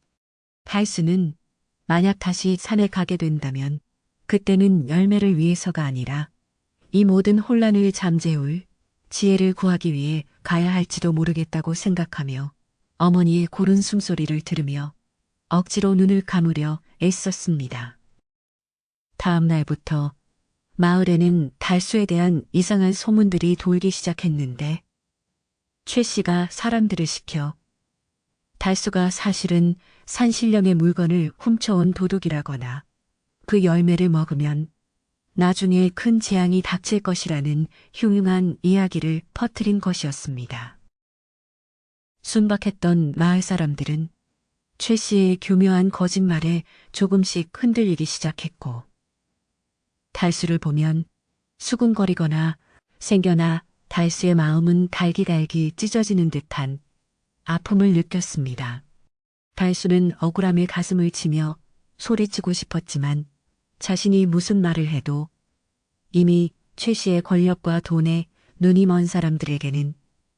달수는 만약 다시 산에 가게 된다면 그때는 열매를 위해서가 아니라 이 모든 혼란을 잠재울 지혜를 구하기 위해 가야 할지도 모르겠다고 생각하며 어머니의 고른 숨소리를 들으며 억지로 눈을 감으려 애썼습니다. 다음 날부터 마을에는 달수에 대한 이상한 소문들이 돌기 시작했는데 최 씨가 사람들을 시켜 달수가 사실은 산신령의 물건을 훔쳐온 도둑이라거나 그 열매를 먹으면 나중에 큰 재앙이 닥칠 것이라는 흉흉한 이야기를 퍼뜨린 것이었습니다. 순박했던 마을 사람들은 최 씨의 교묘한 거짓말에 조금씩 흔들리기 시작했고 달수를 보면 수군거리거나 생겨나 달수의 마음은 달기달기 찢어지는 듯한 아픔을 느꼈습니다. 달수는 억울함에 가슴을 치며 소리치고 싶었지만 자신이 무슨 말을 해도 이미 최 씨의 권력과 돈에 눈이 먼 사람들에게는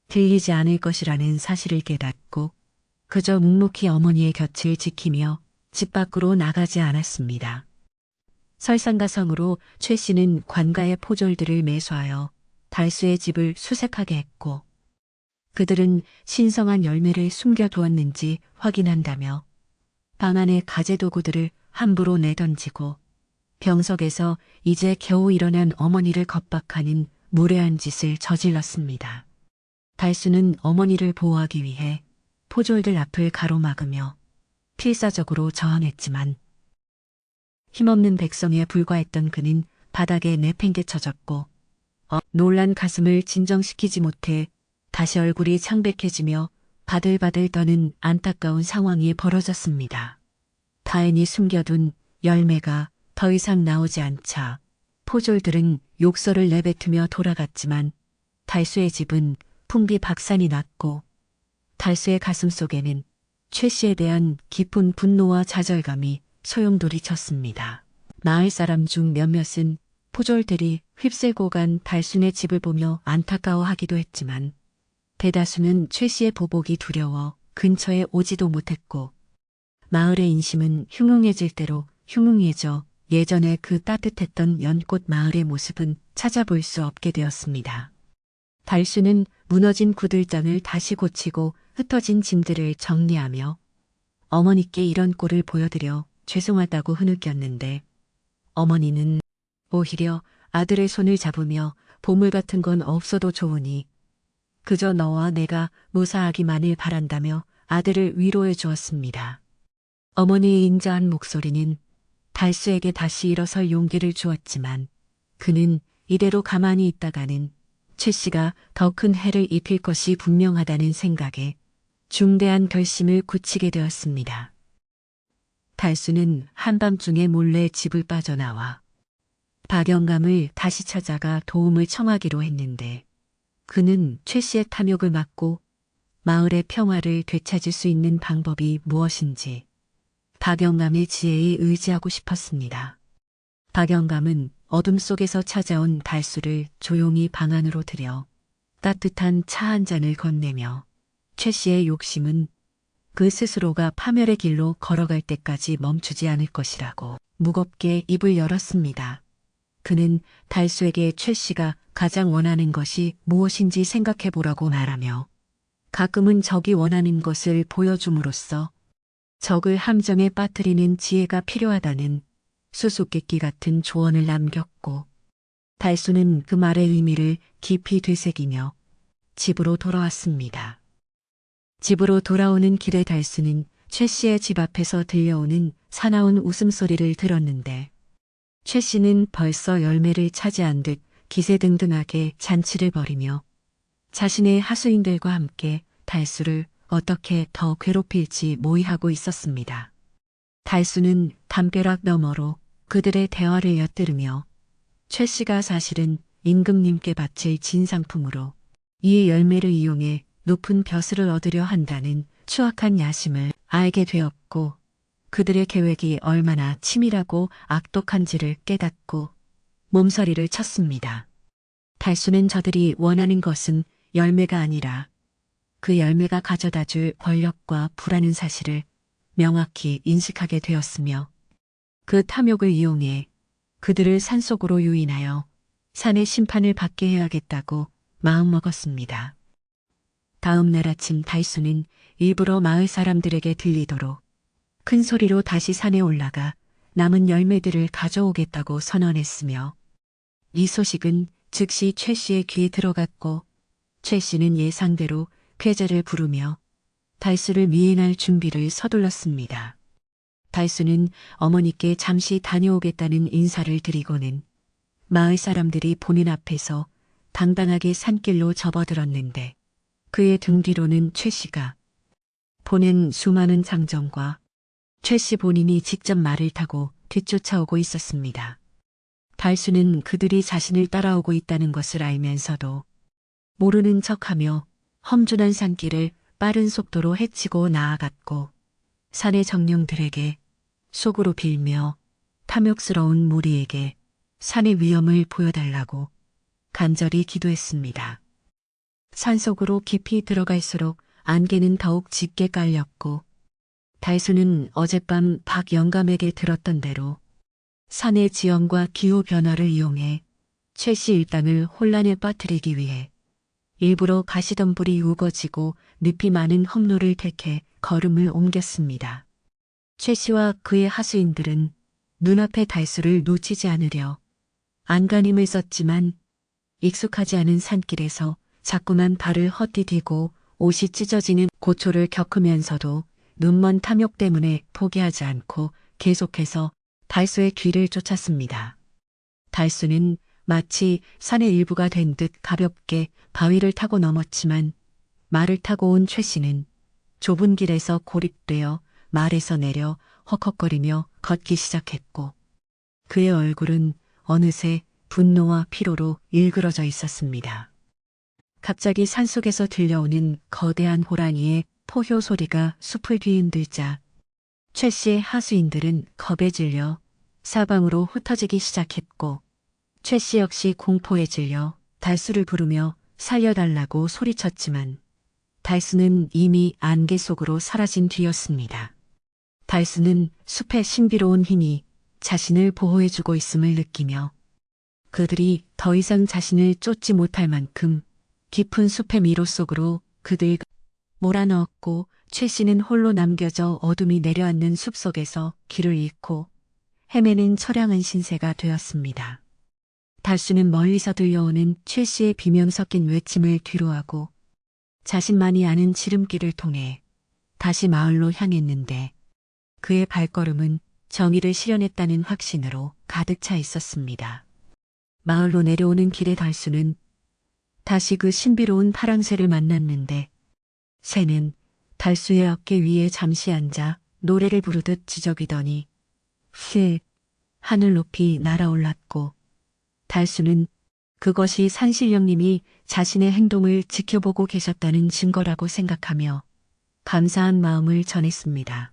들리지 않을 것이라는 사실을 깨닫고 그저 묵묵히 어머니의 곁을 지키며 집 밖으로 나가지 않았습니다. 설상가성으로 최 씨는 관가의 포졸들을 매수하여 달수의 집을 수색하게 했고 그들은 신성한 열매를 숨겨두었는지 확인한다며 방 안의 가재도구들을 함부로 내던지고 병석에서 이제 겨우 일어난 어머니를 겁박하는 무례한 짓을 저질렀습니다. 달수는 어머니를 보호하기 위해 포졸들 앞을 가로막으며 필사적으로 저항했지만 힘없는 백성에 불과했던 그는 바닥에 내팽개쳐졌고 놀란 가슴을 진정시키지 못해 다시 얼굴이 창백해지며 바들바들 떠는 안타까운 상황이 벌어졌습니다. 다행히 숨겨둔 열매가 더 이상 나오지 않자 포졸들은 욕설을 내뱉으며 돌아갔지만 달수의 집은 풍비박산이 났고 달수의 가슴 속에는 최 씨에 대한 깊은 분노와 좌절감이 소용돌이쳤습니다. 마을 사람 중 몇몇은 포졸들이 휩쓸고 간 달순의 집을 보며 안타까워하기도 했지만 대다수는 최 씨의 보복이 두려워 근처에 오지도 못했고 마을의 인심은 흉흉해질 대로 흉흉해져 예전에 그 따뜻했던 연꽃 마을의 모습은 찾아볼 수 없게 되었습니다. 달수는 무너진 구들장을 다시 고치고 흩어진 짐들을 정리하며 어머니께 이런 꼴을 보여드려 죄송하다고 흐느꼈는데 어머니는 오히려 아들의 손을 잡으며 보물 같은 건 없어도 좋으니 그저 너와 내가 무사하기만을 바란다며 아들을 위로해 주었습니다. 어머니의 인자한 목소리는 달수에게 다시 일어설 용기를 주었지만 그는 이대로 가만히 있다가는 최 씨가 더 큰 해를 입힐 것이 분명하다는 생각에 중대한 결심을 굳히게 되었습니다. 달수는 한밤중에 몰래 집을 빠져나와 박영감을 다시 찾아가 도움을 청하기로 했는데 그는 최 씨의 탐욕을 막고 마을의 평화를 되찾을 수 있는 방법이 무엇인지 박영감의 지혜에 의지하고 싶었습니다. 박영감은 어둠 속에서 찾아온 달수를 조용히 방 안으로 들여 따뜻한 차 한 잔을 건네며 최 씨의 욕심은 그 스스로가 파멸의 길로 걸어갈 때까지 멈추지 않을 것이라고 무겁게 입을 열었습니다. 그는 달수에게 최 씨가 가장 원하는 것이 무엇인지 생각해 보라고 말하며 가끔은 적이 원하는 것을 보여줌으로써 적을 함정에 빠뜨리는 지혜가 필요하다는 수수께끼 같은 조언을 남겼고 달수는 그 말의 의미를 깊이 되새기며 집으로 돌아왔습니다. 집으로 돌아오는 길에 달수는 최 씨의 집 앞에서 들려오는 사나운 웃음소리를 들었는데 최 씨는 벌써 열매를 차지한 듯 기세등등하게 잔치를 벌이며 자신의 하수인들과 함께 달수를 어떻게 더 괴롭힐지 모의하고 있었습니다. 달수는 담벼락 너머로 그들의 대화를 엿들으며 최 씨가 사실은 임금님께 바칠 진상품으로 이 열매를 이용해 높은 벼슬을 얻으려 한다는 추악한 야심을 알게 되었고 그들의 계획이 얼마나 치밀하고 악독한지를 깨닫고 몸서리를 쳤습니다. 달수는 저들이 원하는 것은 열매가 아니라 그 열매가 가져다줄 권력과 부라는 사실을 명확히 인식하게 되었으며 그 탐욕을 이용해 그들을 산속으로 유인하여 산의 심판을 받게 해야겠다고 마음먹었습니다. 다음 날 아침 달수는 일부러 마을 사람들에게 들리도록 큰 소리로 다시 산에 올라가 남은 열매들을 가져오겠다고 선언했으며 이 소식은 즉시 최 씨의 귀에 들어갔고 최 씨는 예상대로 쾌제를 부르며 달수를 미행할 준비를 서둘렀습니다. 달수는 어머니께 잠시 다녀오겠다는 인사를 드리고는 마을 사람들이 본인 앞에서 당당하게 산길로 접어들었는데 그의 등 뒤로는 최 씨가 보낸 수많은 장정과 최 씨 본인이 직접 말을 타고 뒤쫓아오고 있었습니다. 달수는 그들이 자신을 따라오고 있다는 것을 알면서도 모르는 척하며 험준한 산길을 빠른 속도로 헤치고 나아갔고 산의 정령들에게 속으로 빌며 탐욕스러운 무리에게 산의 위험을 보여달라고 간절히 기도했습니다. 산속으로 깊이 들어갈수록 안개는 더욱 짙게 깔렸고 달수는 어젯밤 박 영감에게 들었던 대로 산의 지형과 기후 변화를 이용해 최 씨 일당을 혼란에 빠뜨리기 위해 일부러 가시덤불이 우거지고 늪이 많은 험로를 택해 걸음을 옮겼습니다. 최 씨와 그의 하수인들은 눈앞의 달수를 놓치지 않으려 안간힘을 썼지만 익숙하지 않은 산길에서 자꾸만 발을 헛디디고 옷이 찢어지는 고초를 겪으면서도 눈먼 탐욕 때문에 포기하지 않고 계속해서 달수의 뒤를 쫓았습니다. 달수는 마치 산의 일부가 된 듯 가볍게 바위를 타고 넘었지만 말을 타고 온 최 씨는 좁은 길에서 고립되어 말에서 내려 헉헉거리며 걷기 시작했고 그의 얼굴은 어느새 분노와 피로로 일그러져 있었습니다. 갑자기 산속에서 들려오는 거대한 호랑이의 포효 소리가 숲을 뒤흔들자 최 씨의 하수인들은 겁에 질려 사방으로 흩어지기 시작했고 최 씨 역시 공포에 질려 달수를 부르며 살려달라고 소리쳤지만 달수는 이미 안개 속으로 사라진 뒤였습니다. 달수는 숲의 신비로운 힘이 자신을 보호해주고 있음을 느끼며 그들이 더 이상 자신을 쫓지 못할 만큼 깊은 숲의 미로 속으로 그들 몰아넣었고 최 씨는 홀로 남겨져 어둠이 내려앉는 숲속에서 길을 잃고 헤매는 처량한 신세가 되었습니다. 달수는 멀리서 들려오는 최 씨의 비명 섞인 외침을 뒤로하고 자신만이 아는 지름길을 통해 다시 마을로 향했는데 그의 발걸음은 정의를 실현했다는 확신으로 가득 차 있었습니다. 마을로 내려오는 길에 달수는 다시 그 신비로운 파랑새를 만났는데 새는 달수의 어깨 위에 잠시 앉아 노래를 부르듯 지저귀더니 휙 하늘 높이 날아올랐고 달수는 그것이 산신령님이 자신의 행동을 지켜보고 계셨다는 증거라고 생각하며 감사한 마음을 전했습니다.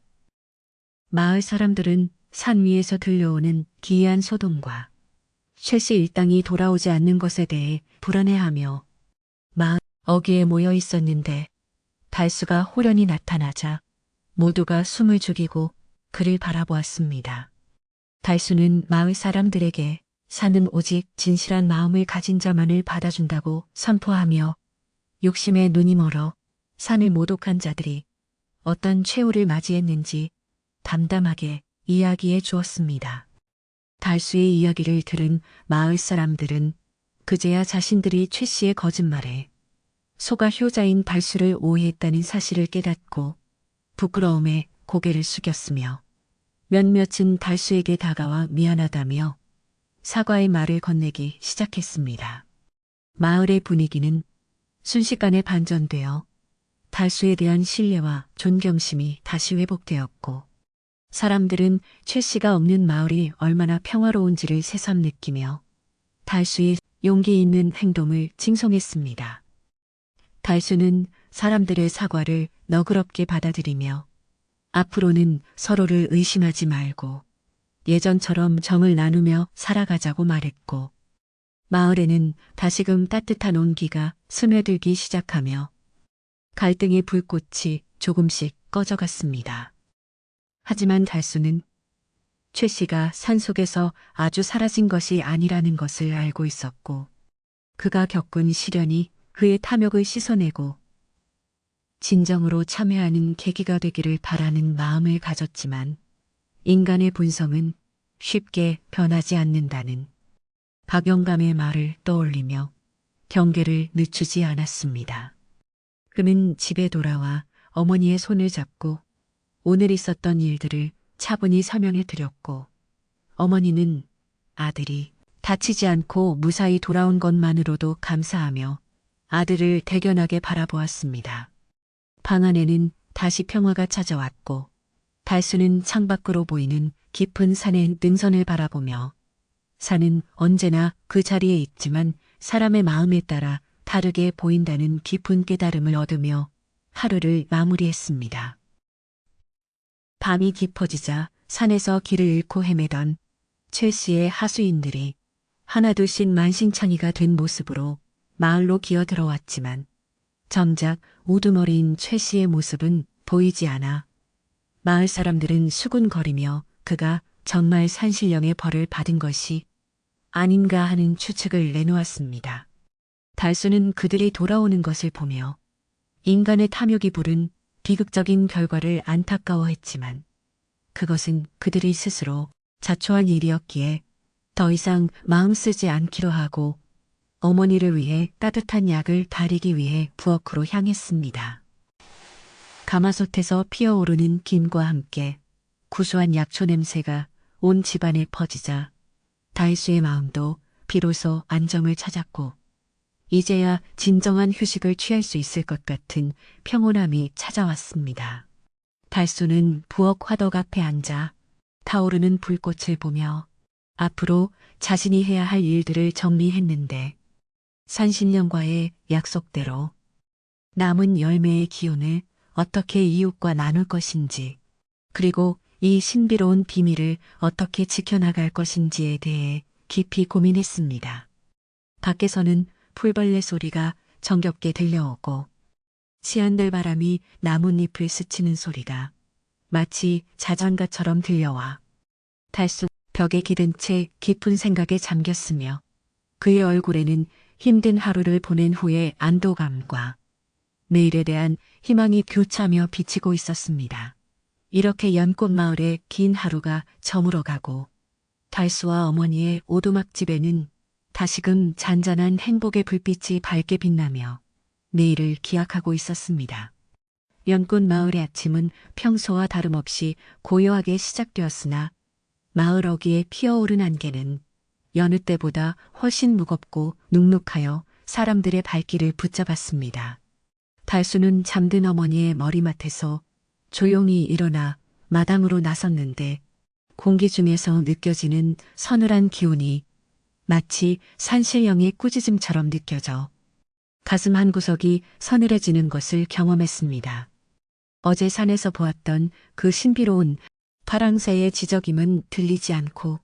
마을 사람들은 산 위에서 들려오는 기이한 소동과 최 씨 일당이 돌아오지 않는 것에 대해 불안해하며 마을 어귀에 모여 있었는데 달수가 호련히 나타나자 모두가 숨을 죽이고 그를 바라보았습니다. 달수는 마을 사람들에게 산은 오직 진실한 마음을 가진 자만을 받아준다고 선포하며 욕심에 눈이 멀어 산을 모독한 자들이 어떤 최후를 맞이했는지 담담하게 이야기해 주었습니다. 달수의 이야기를 들은 마을 사람들은 그제야 자신들이 최 씨의 거짓말에 속아 효자인 달수를 오해했다는 사실을 깨닫고 부끄러움에 고개를 숙였으며 몇몇은 달수에게 다가와 미안하다며 사과의 말을 건네기 시작했습니다. 마을의 분위기는 순식간에 반전되어 달수에 대한 신뢰와 존경심이 다시 회복되었고 사람들은 최 씨가 없는 마을이 얼마나 평화로운지를 새삼 느끼며 달수의 용기 있는 행동을 칭송했습니다. 달수는 사람들의 사과를 너그럽게 받아들이며 앞으로는 서로를 의심하지 말고 예전처럼 정을 나누며 살아가자고 말했고 마을에는 다시금 따뜻한 온기가 스며들기 시작하며 갈등의 불꽃이 조금씩 꺼져갔습니다. 하지만 달수는 최 씨가 산속에서 아주 사라진 것이 아니라는 것을 알고 있었고 그가 겪은 시련이 그의 탐욕을 씻어내고 진정으로 참회하는 계기가 되기를 바라는 마음을 가졌지만 인간의 본성은 쉽게 변하지 않는다는 박영감의 말을 떠올리며 경계를 늦추지 않았습니다. 그는 집에 돌아와 어머니의 손을 잡고 오늘 있었던 일들을 차분히 설명해 드렸고 어머니는 아들이 다치지 않고 무사히 돌아온 것만으로도 감사하며 아들을 대견하게 바라보았습니다. 방 안에는 다시 평화가 찾아왔고 달수는 창밖으로 보이는 깊은 산의 능선을 바라보며 산은 언제나 그 자리에 있지만 사람의 마음에 따라 다르게 보인다는 깊은 깨달음을 얻으며 하루를 마무리했습니다. 밤이 깊어지자 산에서 길을 잃고 헤매던 최 씨의 하수인들이 하나둘씩 만신창이가 된 모습으로 마을로 기어 들어왔지만 정작 우두머리인 최 씨의 모습은 보이지 않아 마을 사람들은 수군거리며 그가 정말 산신령의 벌을 받은 것이 아닌가 하는 추측을 내놓았습니다. 달수는 그들이 돌아오는 것을 보며 인간의 탐욕이 부른 비극적인 결과를 안타까워했지만 그것은 그들이 스스로 자초한 일이었기에 더 이상 마음 쓰지 않기로 하고 어머니를 위해 따뜻한 약을 다리기 위해 부엌으로 향했습니다. 가마솥에서 피어오르는 김과 함께 구수한 약초 냄새가 온 집안에 퍼지자 달수의 마음도 비로소 안정을 찾았고 이제야 진정한 휴식을 취할 수 있을 것 같은 평온함이 찾아왔습니다. 달수는 부엌 화덕 앞에 앉아 타오르는 불꽃을 보며 앞으로 자신이 해야 할 일들을 정리했는데 산신령과의 약속대로 남은 열매의 기운을 어떻게 이웃과 나눌 것인지 그리고 이 신비로운 비밀을 어떻게 지켜나갈 것인지에 대해 깊이 고민했습니다. 밖에서는 풀벌레 소리가 정겹게 들려오고 치안들 바람이 나뭇잎을 스치는 소리가 마치 자장가처럼 들려와 달수 벽에 기댄 채 깊은 생각에 잠겼으며 그의 얼굴에는 힘든 하루를 보낸 후의 안도감과 내일에 대한 희망이 교차며 비치고 있었습니다. 이렇게 연꽃 마을의 긴 하루가 저물어가고 달수와 어머니의 오두막집에는 다시금 잔잔한 행복의 불빛이 밝게 빛나며 내일을 기약하고 있었습니다. 연꽃 마을의 아침은 평소와 다름없이 고요하게 시작되었으나 마을 어귀에 피어오른 안개는 여느 때보다 훨씬 무겁고 눅눅하여 사람들의 발길을 붙잡았습니다. 달수는 잠든 어머니의 머리맡에서 조용히 일어나 마당으로 나섰는데 공기 중에서 느껴지는 서늘한 기운이 마치 산신령의 꾸짖음처럼 느껴져 가슴 한구석이 서늘해지는 것을 경험했습니다. 어제 산에서 보았던 그 신비로운 파랑새의 지저김은 들리지 않고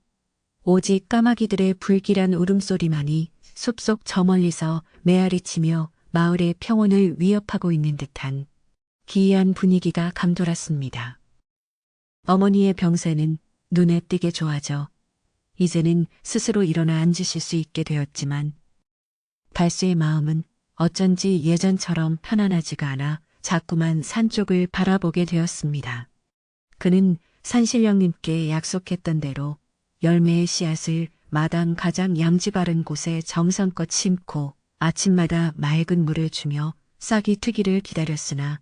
오직 까마귀들의 불길한 울음소리만이 숲속 저 멀리서 메아리치며 마을의 평온을 위협하고 있는 듯한 기이한 분위기가 감돌았습니다. 어머니의 병세는 눈에 띄게 좋아져 이제는 스스로 일어나 앉으실 수 있게 되었지만 달수의 마음은 어쩐지 예전처럼 편안하지가 않아 자꾸만 산 쪽을 바라보게 되었습니다. 그는 산신령님께 약속했던 대로 열매의 씨앗을 마당 가장 양지 바른 곳에 정성껏 심고 아침마다 맑은 물을 주며 싹이 트기를 기다렸으나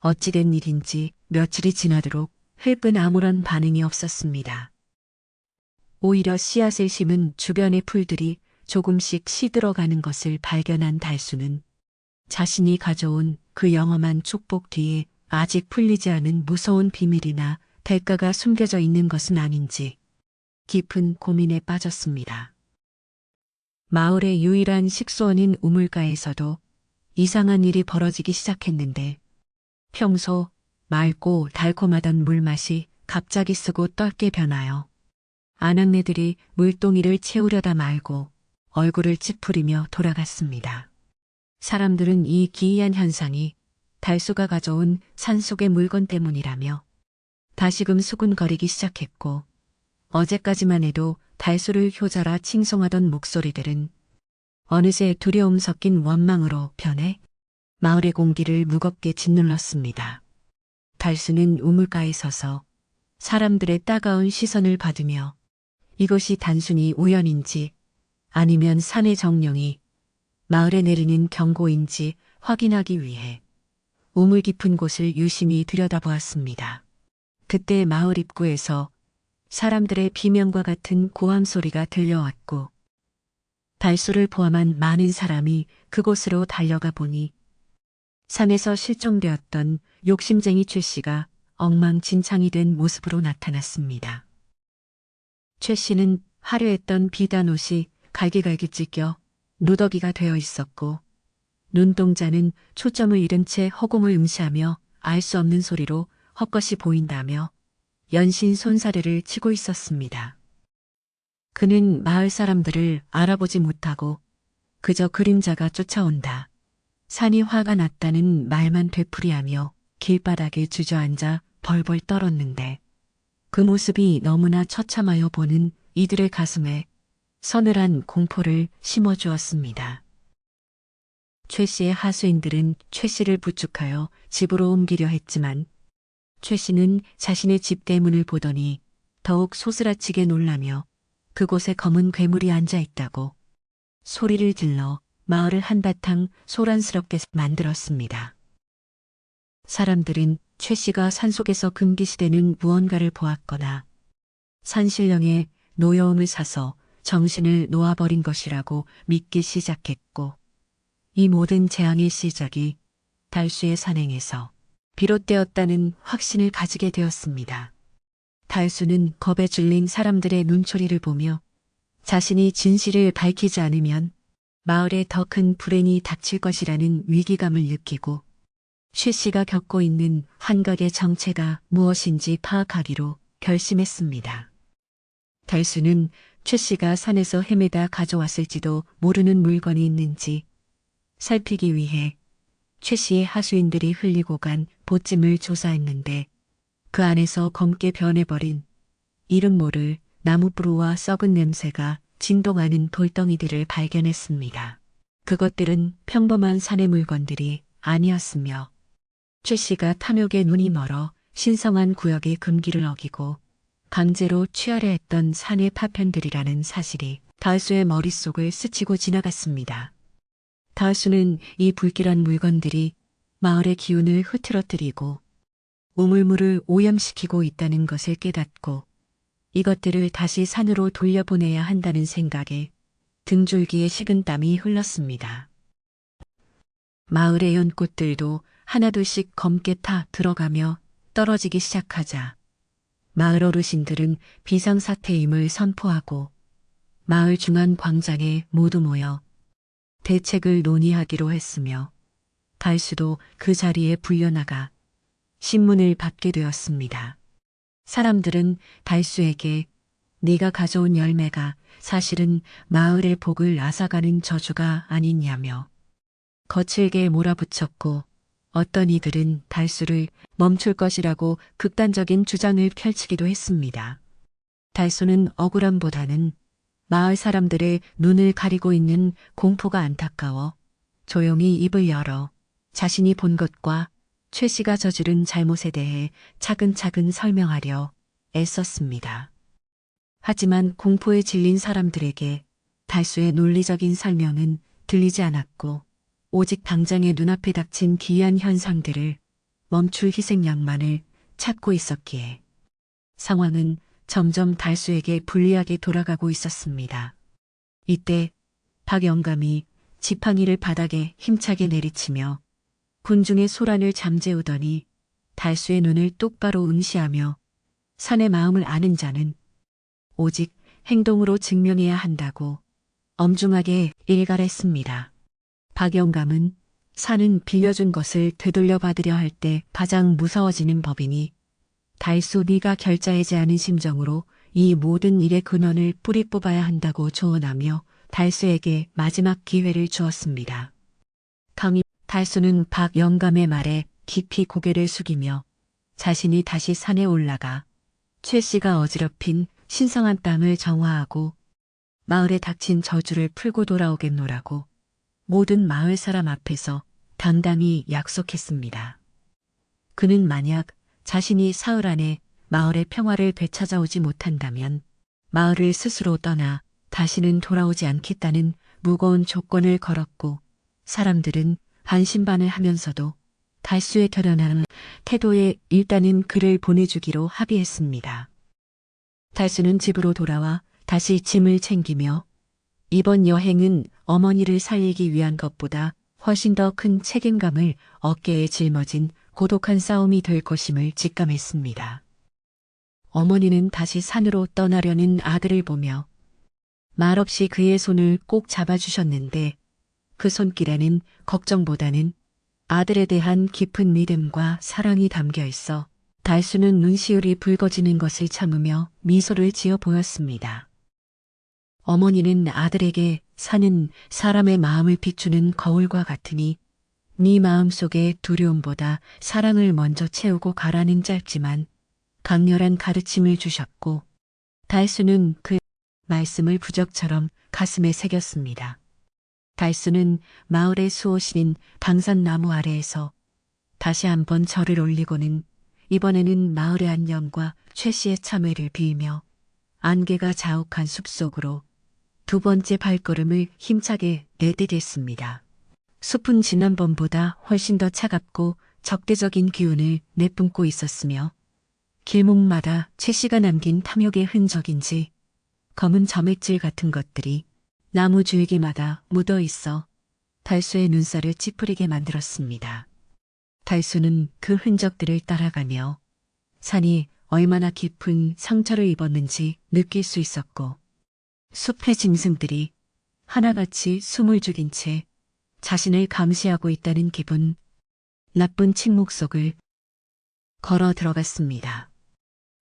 어찌된 일인지 며칠이 지나도록 흘픈 아무런 반응이 없었습니다. 오히려 씨앗을 심은 주변의 풀들이 조금씩 시들어가는 것을 발견한 달수는 자신이 가져온 그 영험한 축복 뒤에 아직 풀리지 않은 무서운 비밀이나 대가가 숨겨져 있는 것은 아닌지 깊은 고민에 빠졌습니다. 마을의 유일한 식수원인 우물가에서도 이상한 일이 벌어지기 시작했는데 평소 맑고 달콤하던 물맛이 갑자기 쓰고 떫게 변하여 아낙네들이 물동이를 채우려다 말고 얼굴을 찌푸리며 돌아갔습니다. 사람들은 이 기이한 현상이 달수가 가져온 산속의 물건 때문이라며 다시금 수군거리기 시작했고 어제까지만 해도 달수를 효자라 칭송하던 목소리들은 어느새 두려움 섞인 원망으로 변해 마을의 공기를 무겁게 짓눌렀습니다. 달수는 우물가에 서서 사람들의 따가운 시선을 받으며 이것이 단순히 우연인지 아니면 산의 정령이 마을에 내리는 경고인지 확인하기 위해 우물 깊은 곳을 유심히 들여다보았습니다. 그때 마을 입구에서 사람들의 비명과 같은 고함 소리가 들려왔고 달수를 포함한 많은 사람이 그곳으로 달려가 보니 산에서 실종되었던 욕심쟁이 최 씨가 엉망진창이 된 모습으로 나타났습니다. 최 씨는 화려했던 비단 옷이 갈기갈기 찢겨 누더기가 되어 있었고 눈동자는 초점을 잃은 채 허공을 응시하며 알 수 없는 소리로 헛것이 보인다며 연신 손사래를 치고 있었습니다. 그는 마을 사람들을 알아보지 못하고 그저 그림자가 쫓아온다. 산이 화가 났다는 말만 되풀이하며 길바닥에 주저앉아 벌벌 떨었는데 그 모습이 너무나 처참하여 보는 이들의 가슴에 서늘한 공포를 심어주었습니다. 최 씨의 하수인들은 최 씨를 부축하여 집으로 옮기려 했지만 최 씨는 자신의 집 대문을 보더니 더욱 소스라치게 놀라며 그곳에 검은 괴물이 앉아 있다고 소리를 질러 마을을 한바탕 소란스럽게 만들었습니다. 사람들은 최 씨가 산속에서 금기시되는 무언가를 보았거나 산신령의 노여움을 사서 정신을 놓아버린 것이라고 믿기 시작했고 이 모든 재앙의 시작이 달수의 산행에서 비롯되었다는 확신을 가지게 되었습니다. 달수는 겁에 질린 사람들의 눈초리를 보며 자신이 진실을 밝히지 않으면 마을에 더 큰 불행이 닥칠 것이라는 위기감을 느끼고 최 씨가 겪고 있는 환각의 정체가 무엇인지 파악하기로 결심했습니다. 달수는 최 씨가 산에서 헤매다 가져왔을지도 모르는 물건이 있는지 살피기 위해 최 씨의 하수인들이 흘리고 간 보찜을 조사했는데 그 안에서 검게 변해버린 이름 모를 나무뿌루와 썩은 냄새가 진동하는 돌덩이들을 발견했습니다. 그것들은 평범한 산의 물건들이 아니었으며 최 씨가 탐욕에 눈이 멀어 신성한 구역의 금기를 어기고 강제로 취하려 했던 산의 파편들이라는 사실이 달수의 머릿속을 스치고 지나갔습니다. 달수는 이 불길한 물건들이 마을의 기운을 흐트러뜨리고 우물물을 오염시키고 있다는 것을 깨닫고 이것들을 다시 산으로 돌려보내야 한다는 생각에 등줄기에 식은땀이 흘렀습니다. 마을의 연꽃들도 하나둘씩 검게 타 들어가며 떨어지기 시작하자 마을 어르신들은 비상사태임을 선포하고 마을 중앙 광장에 모두 모여 대책을 논의하기로 했으며 달수도 그 자리에 불려나가 신문을 받게 되었습니다. 사람들은 달수에게 네가 가져온 열매가 사실은 마을의 복을 앗아가는 저주가 아니냐며 거칠게 몰아붙였고 어떤 이들은 달수를 멈출 것이라고 극단적인 주장을 펼치기도 했습니다. 달수는 억울함보다는 마을 사람들의 눈을 가리고 있는 공포가 안타까워 조용히 입을 열어 자신이 본 것과 최 씨가 저지른 잘못에 대해 차근차근 설명하려 애썼습니다. 하지만 공포에 질린 사람들에게 달수의 논리적인 설명은 들리지 않았고 오직 당장의 눈앞에 닥친 기이한 현상들을 멈출 희생양만을 찾고 있었기에 상황은 점점 달수에게 불리하게 돌아가고 있었습니다. 이때 박 영감이 지팡이를 바닥에 힘차게 내리치며 군중의 소란을 잠재우더니 달수의 눈을 똑바로 응시하며 산의 마음을 아는 자는 오직 행동으로 증명해야 한다고 엄중하게 일갈했습니다. 박 영감은 산은 빌려준 것을 되돌려 받으려 할 때 가장 무서워지는 법이니 달수 네가 결자해지 않은 심정으로 이 모든 일의 근원을 뿌리 뽑아야 한다고 조언하며 달수에게 마지막 기회를 주었습니다. 달수는 박 영감의 말에 깊이 고개를 숙이며 자신이 다시 산에 올라가 최 씨가 어지럽힌 신성한 땅을 정화하고 마을에 닥친 저주를 풀고 돌아오겠노라고 모든 마을 사람 앞에서 당당히 약속했습니다. 그는 만약 자신이 사흘 안에 마을의 평화를 되찾아오지 못한다면 마을을 스스로 떠나 다시는 돌아오지 않겠다는 무거운 조건을 걸었고 사람들은 반신반을 하면서도 달수의 결연한 태도에 일단은 그를 보내주기로 합의했습니다. 달수는 집으로 돌아와 다시 짐을 챙기며 이번 여행은 어머니를 살리기 위한 것보다 훨씬 더 큰 책임감을 어깨에 짊어진 고독한 싸움이 될 것임을 직감했습니다. 어머니는 다시 산으로 떠나려는 아들을 보며 말없이 그의 손을 꼭 잡아주셨는데 그 손길에는 걱정보다는 아들에 대한 깊은 믿음과 사랑이 담겨 있어 달수는 눈시울이 붉어지는 것을 참으며 미소를 지어 보였습니다. 어머니는 아들에게 산은 사람의 마음을 비추는 거울과 같으니 네 마음 속에 두려움보다 사랑을 먼저 채우고 가라는 짧지만 강렬한 가르침을 주셨고 달수는 그 말씀을 부적처럼 가슴에 새겼습니다. 달수는 마을의 수호신인 당산나무 아래에서 다시 한번 절을 올리고는 이번에는 마을의 안녕과 최 씨의 참회를 빌며 안개가 자욱한 숲속으로 두 번째 발걸음을 힘차게 내디뎠습니다. 숲은 지난번보다 훨씬 더 차갑고 적대적인 기운을 내뿜고 있었으며 길목마다 최 씨가 남긴 탐욕의 흔적인지 검은 점액질 같은 것들이 나무 줄기마다 묻어 있어 달수의 눈살을 찌푸리게 만들었습니다. 달수는 그 흔적들을 따라가며 산이 얼마나 깊은 상처를 입었는지 느낄 수 있었고 숲의 짐승들이 하나같이 숨을 죽인 채 자신을 감시하고 있다는 기분, 나쁜 침묵 속을 걸어 들어갔습니다.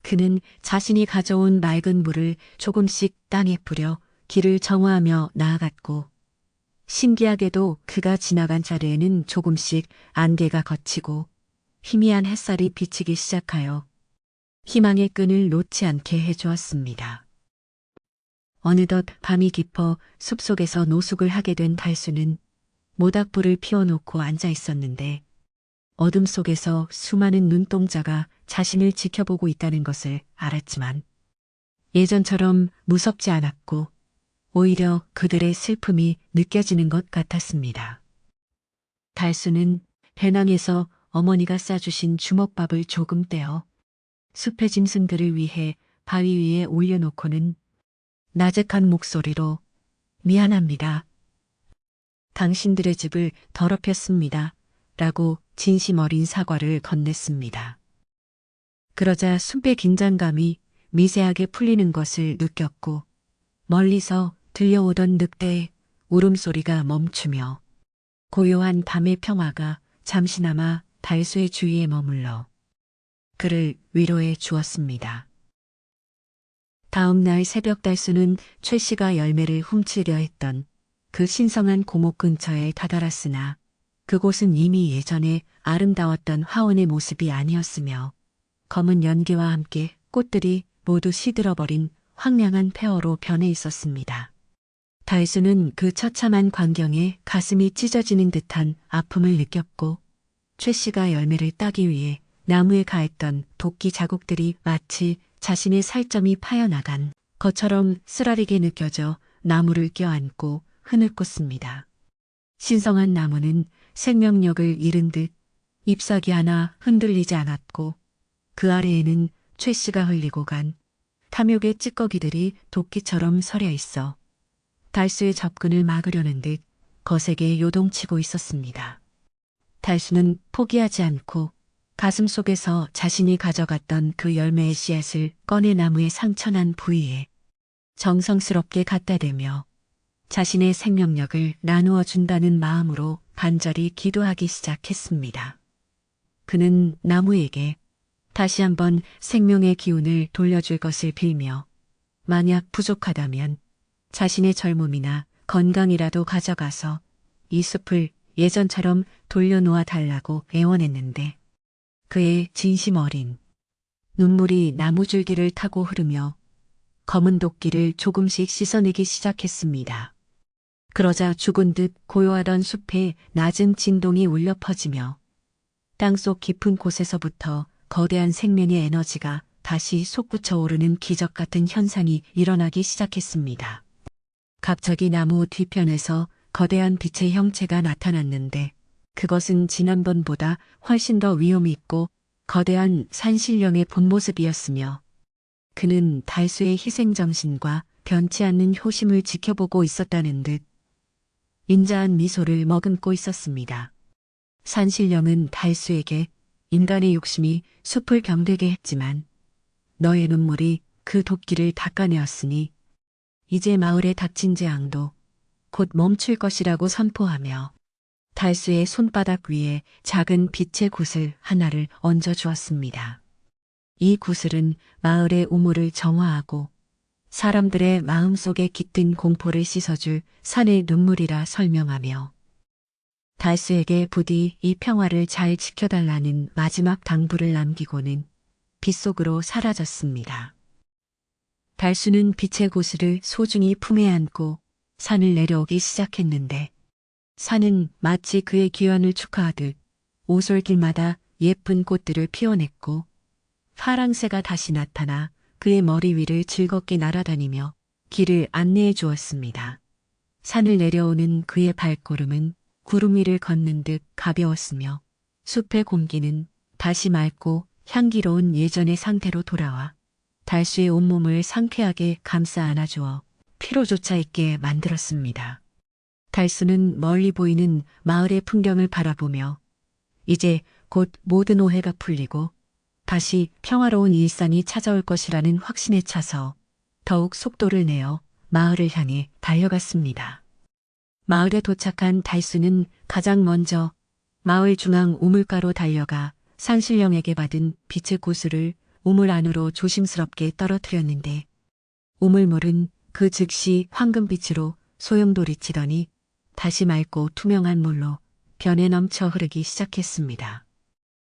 그는 자신이 가져온 맑은 물을 조금씩 땅에 뿌려 길을 정화하며 나아갔고 신기하게도 그가 지나간 자리에는 조금씩 안개가 걷히고 희미한 햇살이 비치기 시작하여 희망의 끈을 놓지 않게 해주었습니다. 어느덧 밤이 깊어 숲속에서 노숙을 하게 된 달수는 모닥불을 피워놓고 앉아 있었는데 어둠 속에서 수많은 눈동자가 자신을 지켜보고 있다는 것을 알았지만 예전처럼 무섭지 않았고 오히려 그들의 슬픔이 느껴지는 것 같았습니다. 달수는 배낭에서 어머니가 싸주신 주먹밥을 조금 떼어 숲의 짐승들을 위해 바위 위에 올려놓고는 나직한 목소리로 미안합니다. 당신들의 집을 더럽혔습니다. 라고 진심 어린 사과를 건넸습니다. 그러자 숲의 긴장감이 미세하게 풀리는 것을 느꼈고 멀리서 들려오던 늑대의 울음소리가 멈추며 고요한 밤의 평화가 잠시나마 달수의 주위에 머물러 그를 위로해 주었습니다. 다음 날 새벽 달수는 최 씨가 열매를 훔치려 했던 그 신성한 고목 근처에 다다랐으나 그곳은 이미 예전에 아름다웠던 화원의 모습이 아니었으며 검은 연기와 함께 꽃들이 모두 시들어버린 황량한 폐허로 변해 있었습니다. 달수는 그 처참한 광경에 가슴이 찢어지는 듯한 아픔을 느꼈고 최 씨가 열매를 따기 위해 나무에 가했던 도끼 자국들이 마치 자신의 살점이 파여나간 것처럼 쓰라리게 느껴져 나무를 껴안고 흐느꼈습니다. 신성한 나무는 생명력을 잃은 듯 잎사귀 하나 흔들리지 않았고 그 아래에는 최 씨가 흘리고 간 탐욕의 찌꺼기들이 도끼처럼 서려 있어 달수의 접근을 막으려는 듯 거세게 요동치고 있었습니다. 달수는 포기하지 않고 가슴 속에서 자신이 가져갔던 그 열매의 씨앗을 꺼내 나무의 상처난 부위에 정성스럽게 갖다 대며 자신의 생명력을 나누어 준다는 마음으로 간절히 기도하기 시작했습니다. 그는 나무에게 다시 한번 생명의 기운을 돌려줄 것을 빌며 만약 부족하다면 자신의 젊음이나 건강이라도 가져가서 이 숲을 예전처럼 돌려놓아 달라고 애원했는데 그의 진심 어린 눈물이 나무줄기를 타고 흐르며 검은 도끼를 조금씩 씻어내기 시작했습니다. 그러자 죽은 듯 고요하던 숲에 낮은 진동이 울려 퍼지며 땅속 깊은 곳에서부터 거대한 생명의 에너지가 다시 솟구쳐 오르는 기적 같은 현상이 일어나기 시작했습니다. 갑자기 나무 뒤편에서 거대한 빛의 형체가 나타났는데 그것은 지난번보다 훨씬 더 위험 있고 거대한 산신령의 본 모습이었으며 그는 달수의 희생정신과 변치 않는 효심을 지켜보고 있었다는 듯 인자한 미소를 머금고 있었습니다. 산신령은 달수에게 인간의 욕심이 숲을 병들게 했지만 너의 눈물이 그 도끼를 닦아내었으니 이제 마을에 닥친 재앙도 곧 멈출 것이라고 선포하며 달수의 손바닥 위에 작은 빛의 구슬 하나를 얹어 주었습니다. 이 구슬은 마을의 우물을 정화하고 사람들의 마음속에 깃든 공포를 씻어줄 산의 눈물이라 설명하며 달수에게 부디 이 평화를 잘 지켜달라는 마지막 당부를 남기고는 빛 속으로 사라졌습니다. 달수는 빛의 구슬을 소중히 품에 안고 산을 내려오기 시작했는데 산은 마치 그의 귀환을 축하하듯 오솔길마다 예쁜 꽃들을 피워냈고 파랑새가 다시 나타나 그의 머리 위를 즐겁게 날아다니며 길을 안내해 주었습니다. 산을 내려오는 그의 발걸음은 구름 위를 걷는 듯 가벼웠으며 숲의 공기는 다시 맑고 향기로운 예전의 상태로 돌아와 달수의 온몸을 상쾌하게 감싸 안아주어 피로조차 있게 만들었습니다. 달수는 멀리 보이는 마을의 풍경을 바라보며 이제 곧 모든 오해가 풀리고 다시 평화로운 일상이 찾아올 것이라는 확신에 차서 더욱 속도를 내어 마을을 향해 달려갔습니다. 마을에 도착한 달수는 가장 먼저 마을 중앙 우물가로 달려가 산신령에게 받은 빛의 구슬을 우물 안으로 조심스럽게 떨어뜨렸는데 우물물은 그 즉시 황금빛으로 소용돌이치더니 다시 맑고 투명한 물로 변해 넘쳐 흐르기 시작했습니다.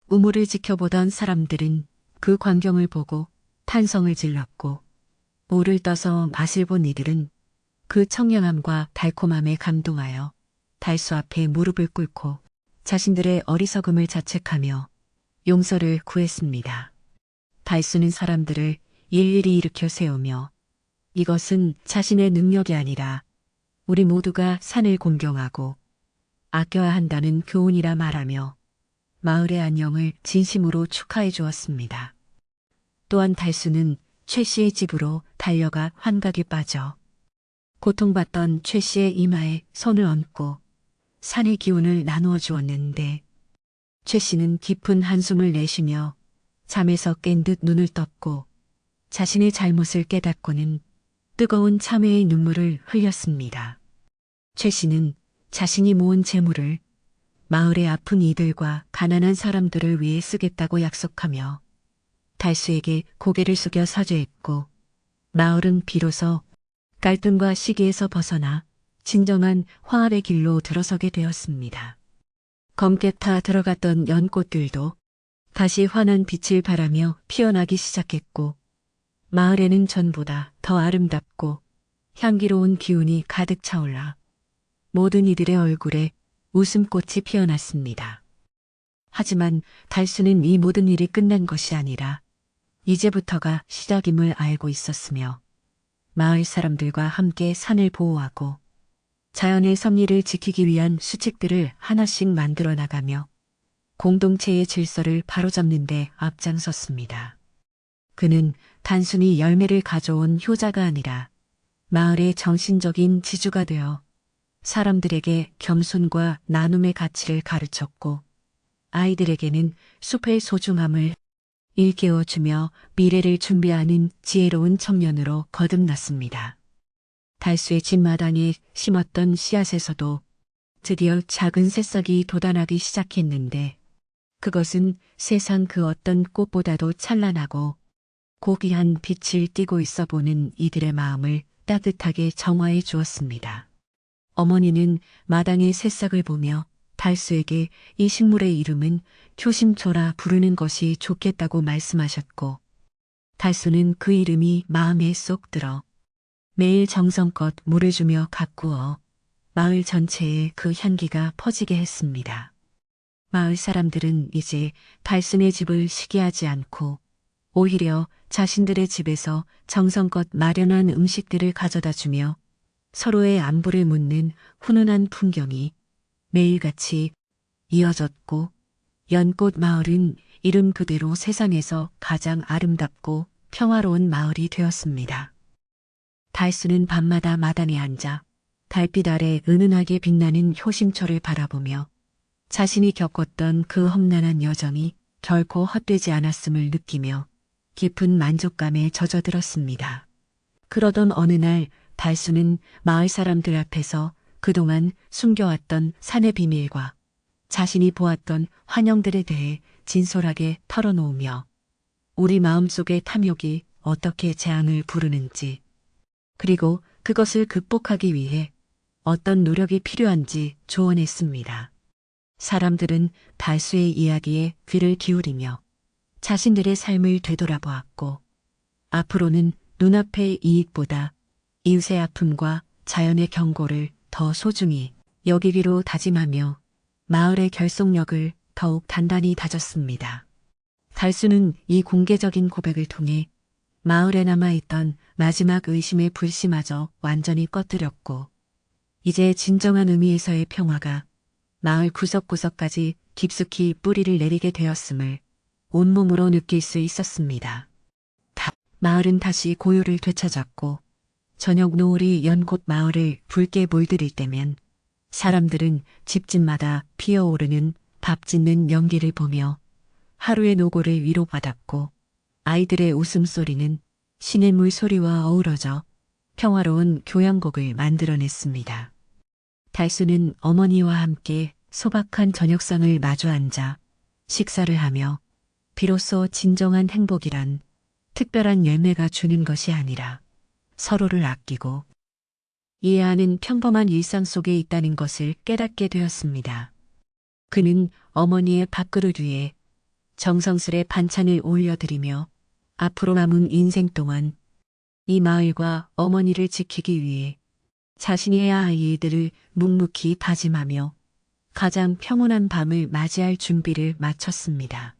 우물을 지켜보던 사람들은 그 광경을 보고 탄성을 질렀고 물을 떠서 맛을 본 이들은 그 청량함과 달콤함에 감동하여 달수 앞에 무릎을 꿇고 자신들의 어리석음을 자책하며 용서를 구했습니다. 달수는 사람들을 일일이 일으켜 세우며 이것은 자신의 능력이 아니라 우리 모두가 산을 공경하고 아껴야 한다는 교훈이라 말하며 마을의 안녕을 진심으로 축하해 주었습니다. 또한 달수는 최 씨의 집으로 달려가 환각에 빠져 고통받던 최 씨의 이마에 손을 얹고 산의 기운을 나누어 주었는데 최 씨는 깊은 한숨을 내쉬며 잠에서 깬 듯 눈을 떴고 자신의 잘못을 깨닫고는 뜨거운 참회의 눈물을 흘렸습니다. 최 씨는 자신이 모은 재물을 마을의 아픈 이들과 가난한 사람들을 위해 쓰겠다고 약속하며 달수에게 고개를 숙여 사죄했고 마을은 비로소 갈등과 시기에서 벗어나 진정한 화합의 길로 들어서게 되었습니다. 검게 타 들어갔던 연꽃들도 다시 환한 빛을 발하며 피어나기 시작했고 마을에는 전보다 더 아름답고 향기로운 기운이 가득 차올라 모든 이들의 얼굴에 웃음꽃이 피어났습니다. 하지만 달수는 이 모든 일이 끝난 것이 아니라 이제부터가 시작임을 알고 있었으며 마을 사람들과 함께 산을 보호하고 자연의 섭리를 지키기 위한 수칙들을 하나씩 만들어 나가며 공동체의 질서를 바로잡는 데 앞장섰습니다. 그는 단순히 열매를 가져온 효자가 아니라 마을의 정신적인 지주가 되어 사람들에게 겸손과 나눔의 가치를 가르쳤고 아이들에게는 숲의 소중함을 일깨워주며 미래를 준비하는 지혜로운 청년으로 거듭났습니다. 달수의 집마당에 심었던 씨앗에서도 드디어 작은 새싹이 돋아나기 시작했는데 그것은 세상 그 어떤 꽃보다도 찬란하고 고귀한 빛을 띠고 있어 보는 이들의 마음을 따뜻하게 정화해 주었습니다. 어머니는 마당의 새싹을 보며 달수에게 이 식물의 이름은 효심초라 부르는 것이 좋겠다고 말씀하셨고 달수는 그 이름이 마음에 쏙 들어 매일 정성껏 물을 주며 가꾸어 마을 전체에 그 향기가 퍼지게 했습니다. 마을 사람들은 이제 달순의 집을 시기하지 않고 오히려 자신들의 집에서 정성껏 마련한 음식들을 가져다 주며 서로의 안부를 묻는 훈훈한 풍경이 매일같이 이어졌고 연꽃 마을은 이름 그대로 세상에서 가장 아름답고 평화로운 마을이 되었습니다. 달수는 밤마다 마당에 앉아 달빛 아래 은은하게 빛나는 효심초를 바라보며 자신이 겪었던 그 험난한 여정이 결코 헛되지 않았음을 느끼며 깊은 만족감에 젖어들었습니다. 그러던 어느 날 달수는 마을 사람들 앞에서 그동안 숨겨왔던 산의 비밀과 자신이 보았던 환영들에 대해 진솔하게 털어놓으며 우리 마음속의 탐욕이 어떻게 재앙을 부르는지 그리고 그것을 극복하기 위해 어떤 노력이 필요한지 조언했습니다. 사람들은 달수의 이야기에 귀를 기울이며 자신들의 삶을 되돌아보았고 앞으로는 눈앞의 이익보다 이웃의 아픔과 자연의 경고를 더 소중히 여기기로 다짐하며 마을의 결속력을 더욱 단단히 다졌습니다. 달수는 이 공개적인 고백을 통해 마을에 남아있던 마지막 의심의 불씨마저 완전히 꺼뜨렸고 이제 진정한 의미에서의 평화가 마을 구석구석까지 깊숙이 뿌리를 내리게 되었음을 온몸으로 느낄 수 있었습니다. 마을은 다시 고요를 되찾았고 저녁 노을이 연꽃 마을을 붉게 물들일 때면 사람들은 집집마다 피어오르는 밥 짓는 연기를 보며 하루의 노고를 위로받았고 아이들의 웃음소리는 시냇물 소리와 어우러져 평화로운 교향곡을 만들어냈습니다. 달수는 어머니와 함께 소박한 저녁상을 마주 앉아 식사를 하며 비로소 진정한 행복이란 특별한 열매가 주는 것이 아니라 서로를 아끼고 이해하는 평범한 일상 속에 있다는 것을 깨닫게 되었습니다. 그는 어머니의 밥그릇 위에 정성스레 반찬을 올려드리며 앞으로 남은 인생 동안 이 마을과 어머니를 지키기 위해 자신이 해야 할 일들을 묵묵히 다짐하며 가장 평온한 밤을 맞이할 준비를 마쳤습니다.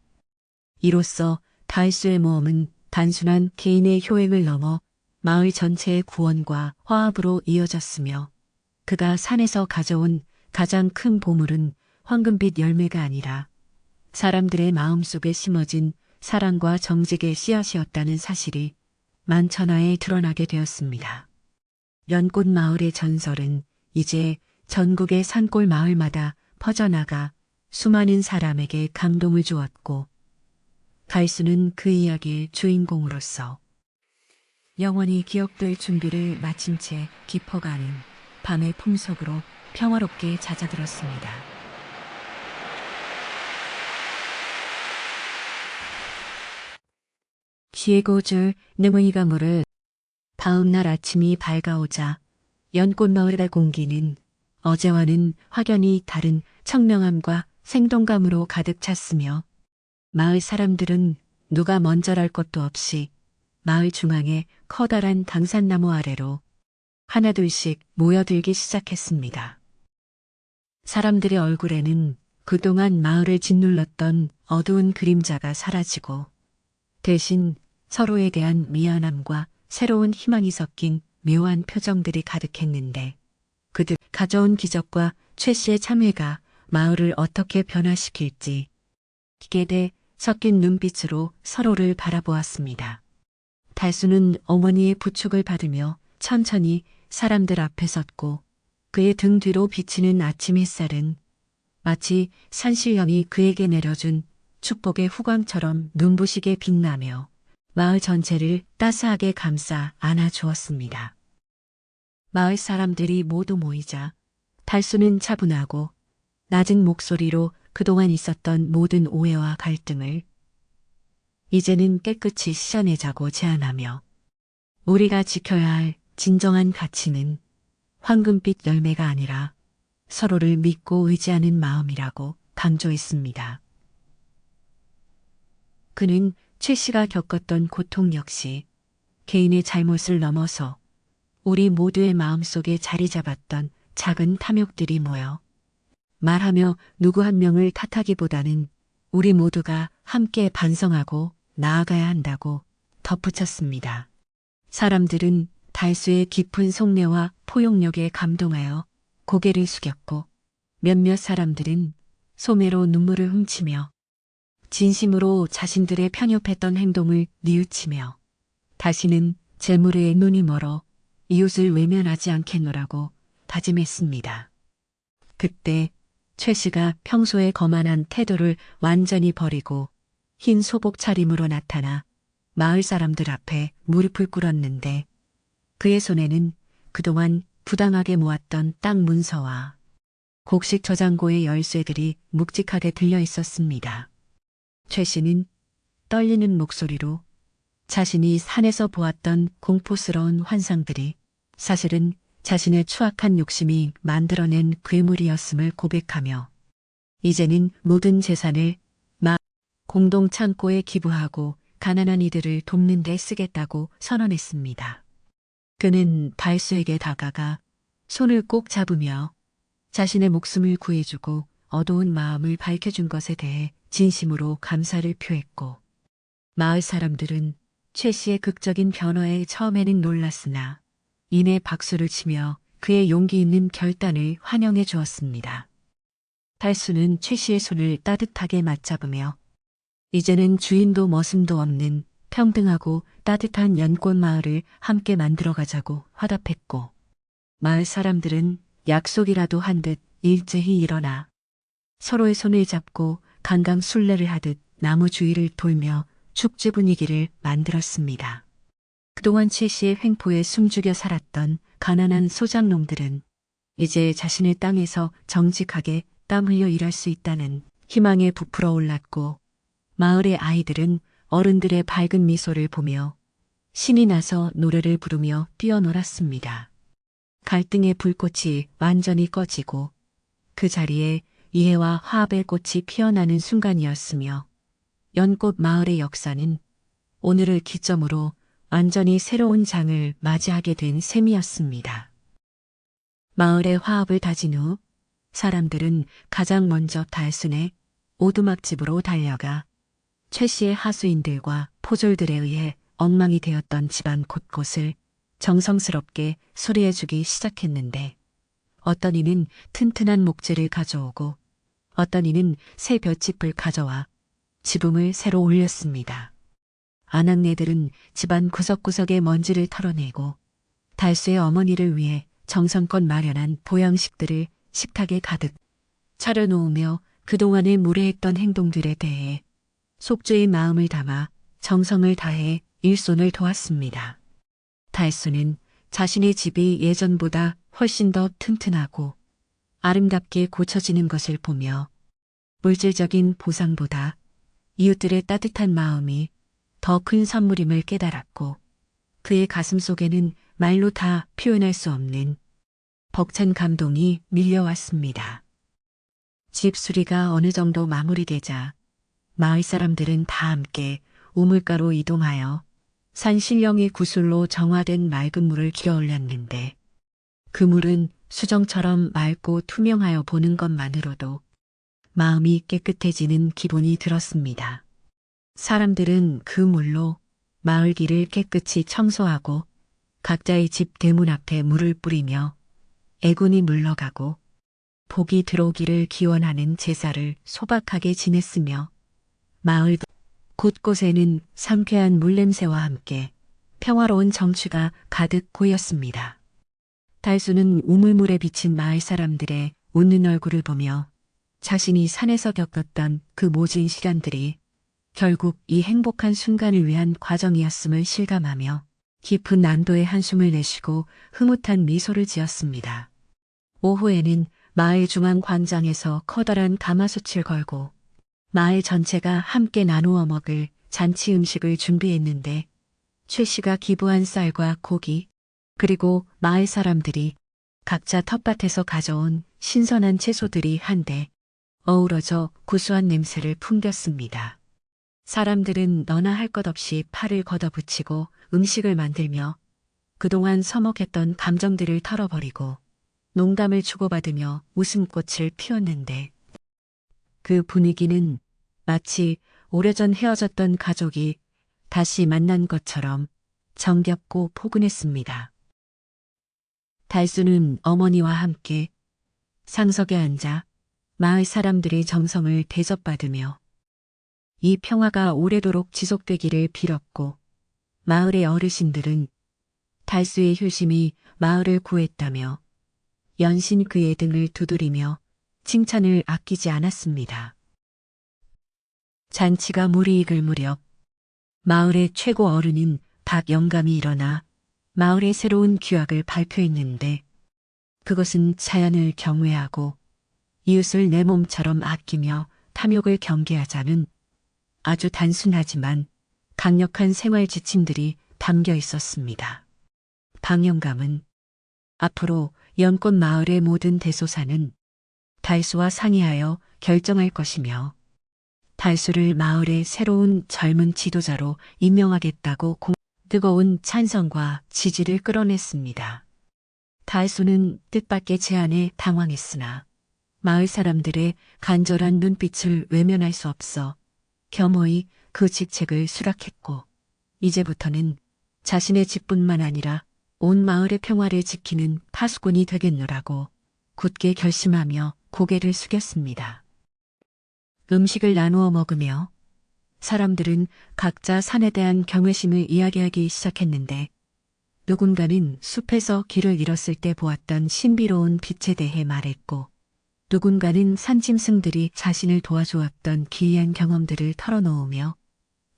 이로써 달수의 모험은 단순한 개인의 효행을 넘어 마을 전체의 구원과 화합으로 이어졌으며 그가 산에서 가져온 가장 큰 보물은 황금빛 열매가 아니라 사람들의 마음속에 심어진 사랑과 정직의 씨앗이었다는 사실이 만천하에 드러나게 되었습니다. 연꽃 마을의 전설은 이제 전국의 산골 마을마다 퍼져나가 수많은 사람에게 감동을 주었고 달수는 그 이야기의 주인공으로서 영원히 기억될 준비를 마친 채 깊어가는 밤의 풍속으로 평화롭게 잦아들었습니다. 시에고줄 능의가 물을 다음 날 아침이 밝아오자 연꽃 마을의 공기는 어제와는 확연히 다른 청명함과 생동감으로 가득 찼으며 마을 사람들은 누가 먼저랄 것도 없이 마을 중앙의 커다란 당산나무 아래로 하나둘씩 모여들기 시작했습니다. 사람들의 얼굴에는 그동안 마을을 짓눌렀던 어두운 그림자가 사라지고 대신 서로에 대한 미안함과 새로운 희망이 섞인 묘한 표정들이 가득했는데 그들 가져온 기적과 최 씨의 참회가 마을을 어떻게 변화시킬지 기계대 섞인 눈빛으로 서로를 바라보았습니다. 달수는 어머니의 부축을 받으며 천천히 사람들 앞에 섰고 그의 등 뒤로 비치는 아침 햇살은 마치 산신령이 그에게 내려준 축복의 후광처럼 눈부시게 빛나며 마을 전체를 따스하게 감싸 안아주었습니다. 마을 사람들이 모두 모이자 달수는 차분하고 낮은 목소리로 그동안 있었던 모든 오해와 갈등을 이제는 깨끗이 씻어내자고 제안하며 우리가 지켜야 할 진정한 가치는 황금빛 열매가 아니라 서로를 믿고 의지하는 마음이라고 강조했습니다. 그는 최 씨가 겪었던 고통 역시 개인의 잘못을 넘어서 우리 모두의 마음속에 자리 잡았던 작은 탐욕들이 모여 말하며 누구 한 명을 탓하기보다는 우리 모두가 함께 반성하고 나아가야 한다고 덧붙였습니다. 사람들은 달수의 깊은 속내와 포용력에 감동하여 고개를 숙였고 몇몇 사람들은 소매로 눈물을 훔치며 진심으로 자신들의 편협했던 행동을 뉘우치며 다시는 재물에 눈이 멀어 이웃을 외면하지 않겠노라고 다짐했습니다. 그때 최 씨가 평소에 거만한 태도를 완전히 버리고 흰 소복 차림으로 나타나 마을 사람들 앞에 무릎을 꿇었는데 그의 손에는 그동안 부당하게 모았던 땅 문서와 곡식 저장고의 열쇠들이 묵직하게 들려 있었습니다. 최 씨는 떨리는 목소리로 자신이 산에서 보았던 공포스러운 환상들이 사실은 자신의 추악한 욕심이 만들어낸 괴물이었음을 고백하며 이제는 모든 재산을 공동 창고에 기부하고 가난한 이들을 돕는 데 쓰겠다고 선언했습니다. 그는 달수에게 다가가 손을 꼭 잡으며 자신의 목숨을 구해주고 어두운 마음을 밝혀준 것에 대해 진심으로 감사를 표했고 마을 사람들은 최 씨의 극적인 변화에 처음에는 놀랐으나 이내 박수를 치며 그의 용기 있는 결단을 환영해 주었습니다. 달수는 최 씨의 손을 따뜻하게 맞잡으며 이제는 주인도 머슴도 없는 평등하고 따뜻한 연꽃 마을을 함께 만들어가자고 화답했고 마을 사람들은 약속이라도 한 듯 일제히 일어나 서로의 손을 잡고 강강 순례를 하듯 나무 주위를 돌며 축제 분위기를 만들었습니다. 그동안 최 씨의 횡포에 숨죽여 살았던 가난한 소작농들은 이제 자신의 땅에서 정직하게 땀 흘려 일할 수 있다는 희망에 부풀어 올랐고 마을의 아이들은 어른들의 밝은 미소를 보며 신이 나서 노래를 부르며 뛰어놀았습니다. 갈등의 불꽃이 완전히 꺼지고 그 자리에 이해와 화합의 꽃이 피어나는 순간이었으며 연꽃 마을의 역사는 오늘을 기점으로 완전히 새로운 장을 맞이하게 된 셈이었습니다. 마을의 화합을 다진 후 사람들은 가장 먼저 달순의 오두막집으로 달려가 최 씨의 하수인들과 포졸들에 의해 엉망이 되었던 집안 곳곳을 정성스럽게 수리해주기 시작했는데 어떤 이는 튼튼한 목재를 가져오고 어떤 이는 새 볏짚을 가져와 지붕을 새로 올렸습니다. 아낙네들은 집안 구석구석의 먼지를 털어내고 달수의 어머니를 위해 정성껏 마련한 보양식들을 식탁에 가득 차려놓으며 그동안에 무례했던 행동들에 대해 속죄의 마음을 담아 정성을 다해 일손을 도왔습니다. 달수는 자신의 집이 예전보다 훨씬 더 튼튼하고 아름답게 고쳐지는 것을 보며 물질적인 보상보다 이웃들의 따뜻한 마음이 더 큰 선물임을 깨달았고 그의 가슴 속에는 말로 다 표현할 수 없는 벅찬 감동이 밀려왔습니다. 집 수리가 어느 정도 마무리되자 마을 사람들은 다 함께 우물가로 이동하여 산신령의 구슬로 정화된 맑은 물을 기어 올렸는데 그 물은 수정처럼 맑고 투명하여 보는 것만으로도 마음이 깨끗해지는 기분이 들었습니다. 사람들은 그 물로 마을 길을 깨끗이 청소하고 각자의 집 대문 앞에 물을 뿌리며 애군이 물러가고 복이 들어오기를 기원하는 제사를 소박하게 지냈으며 마을 곳곳에는 상쾌한 물냄새와 함께 평화로운 정취가 가득 고였습니다. 달수는 우물물에 비친 마을 사람들의 웃는 얼굴을 보며 자신이 산에서 겪었던 그 모진 시간들이 결국 이 행복한 순간을 위한 과정이었음을 실감하며 깊은 난도의 한숨을 내쉬고 흐뭇한 미소를 지었습니다. 오후에는 마을 중앙 광장에서 커다란 가마솥을 걸고 마을 전체가 함께 나누어 먹을 잔치 음식을 준비했는데 최 씨가 기부한 쌀과 고기 그리고 마을 사람들이 각자 텃밭에서 가져온 신선한 채소들이 한데 어우러져 구수한 냄새를 풍겼습니다. 사람들은 너나 할 것 없이 팔을 걷어붙이고 음식을 만들며 그동안 서먹했던 감정들을 털어버리고 농담을 주고받으며 웃음꽃을 피웠는데 그 분위기는 마치 오래전 헤어졌던 가족이 다시 만난 것처럼 정겹고 포근했습니다. 달수는 어머니와 함께 상석에 앉아 마을 사람들의 정성을 대접받으며 이 평화가 오래도록 지속되기를 빌었고 마을의 어르신들은 달수의 효심이 마을을 구했다며 연신 그의 등을 두드리며 칭찬을 아끼지 않았습니다. 잔치가 무르익을 무렵 마을의 최고 어른인 박영감이 일어나 마을의 새로운 규약을 발표했는데 그것은 자연을 경외하고 이웃을 내 몸처럼 아끼며 탐욕을 경계하자는 아주 단순하지만 강력한 생활 지침들이 담겨 있었습니다. 박영감은 앞으로 연꽃 마을의 모든 대소사는 달수와 상의하여 결정할 것이며 달수를 마을의 새로운 젊은 지도자로 임명하겠다고 뜨거운 찬성과 지지를 끌어냈습니다. 달수는 뜻밖의 제안에 당황했으나 마을 사람들의 간절한 눈빛을 외면할 수 없어 겸허히 그 직책을 수락했고 이제부터는 자신의 집뿐만 아니라 온 마을의 평화를 지키는 파수꾼이 되겠노라고 굳게 결심하며 고개를 숙였습니다. 음식을 나누어 먹으며 사람들은 각자 산에 대한 경외심을 이야기하기 시작했는데 누군가는 숲에서 길을 잃었을 때 보았던 신비로운 빛에 대해 말했고 누군가는 산짐승들이 자신을 도와주었던 기이한 경험들을 털어놓으며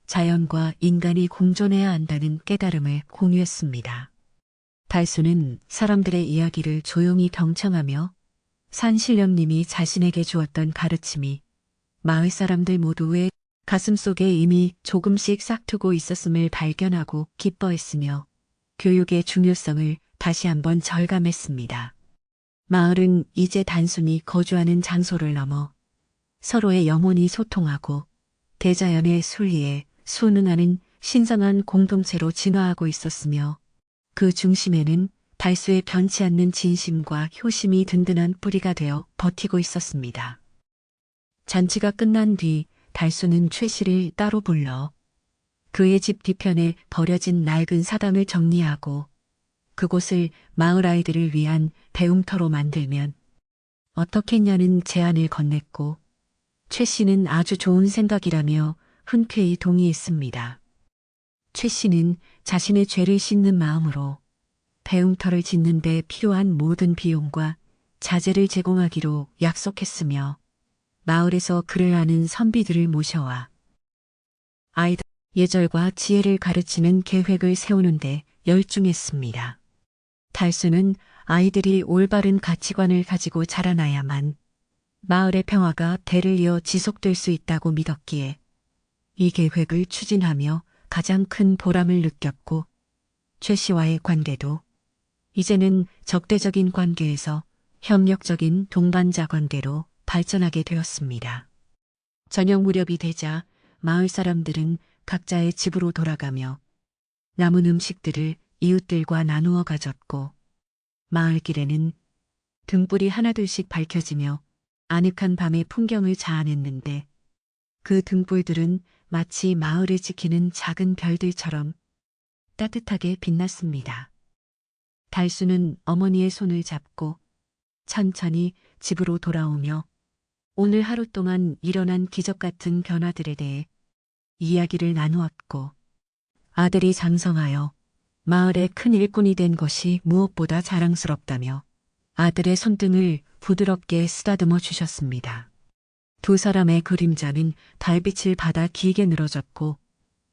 자연과 인간이 공존해야 한다는 깨달음을 공유했습니다. 달수는 사람들의 이야기를 조용히 경청하며 산신령님이 자신에게 주었던 가르침이 마을 사람들 모두의 가슴속에 이미 조금씩 싹트고 있었음을 발견하고 기뻐했으며 교육의 중요성을 다시 한번 절감했습니다. 마을은 이제 단순히 거주하는 장소를 넘어 서로의 영혼이 소통하고 대자연의 순리에 순응하는 신성한 공동체로 진화하고 있었으며 그 중심에는 달수의 변치 않는 진심과 효심이 든든한 뿌리가 되어 버티고 있었습니다. 잔치가 끝난 뒤 달수는 최 씨를 따로 불러 그의 집 뒤편에 버려진 낡은 사당을 정리하고 그곳을 마을 아이들을 위한 배움터로 만들면 어떻겠냐는 제안을 건넸고 최 씨는 아주 좋은 생각이라며 흔쾌히 동의했습니다. 최 씨는 자신의 죄를 씻는 마음으로 배움터를 짓는 데 필요한 모든 비용과 자재를 제공하기로 약속했으며 마을에서 글을 아는 선비들을 모셔와 아이들 예절과 지혜를 가르치는 계획을 세우는데 열중했습니다. 달수는 아이들이 올바른 가치관을 가지고 자라나야만 마을의 평화가 대를 이어 지속될 수 있다고 믿었기에 이 계획을 추진하며 가장 큰 보람을 느꼈고 최 씨와의 관계도 이제는 적대적인 관계에서 협력적인 동반자 관계로 발전하게 되었습니다. 저녁 무렵이 되자 마을 사람들은 각자의 집으로 돌아가며 남은 음식들을 이웃들과 나누어 가졌고 마을길에는 등불이 하나둘씩 밝혀지며 아늑한 밤의 풍경을 자아냈는데 그 등불들은 마치 마을을 지키는 작은 별들처럼 따뜻하게 빛났습니다. 달수는 어머니의 손을 잡고 천천히 집으로 돌아오며 오늘 하루 동안 일어난 기적 같은 변화들에 대해 이야기를 나누었고 아들이 장성하여 마을의 큰 일꾼이 된 것이 무엇보다 자랑스럽다며 아들의 손등을 부드럽게 쓰다듬어 주셨습니다. 두 사람의 그림자는 달빛을 받아 길게 늘어졌고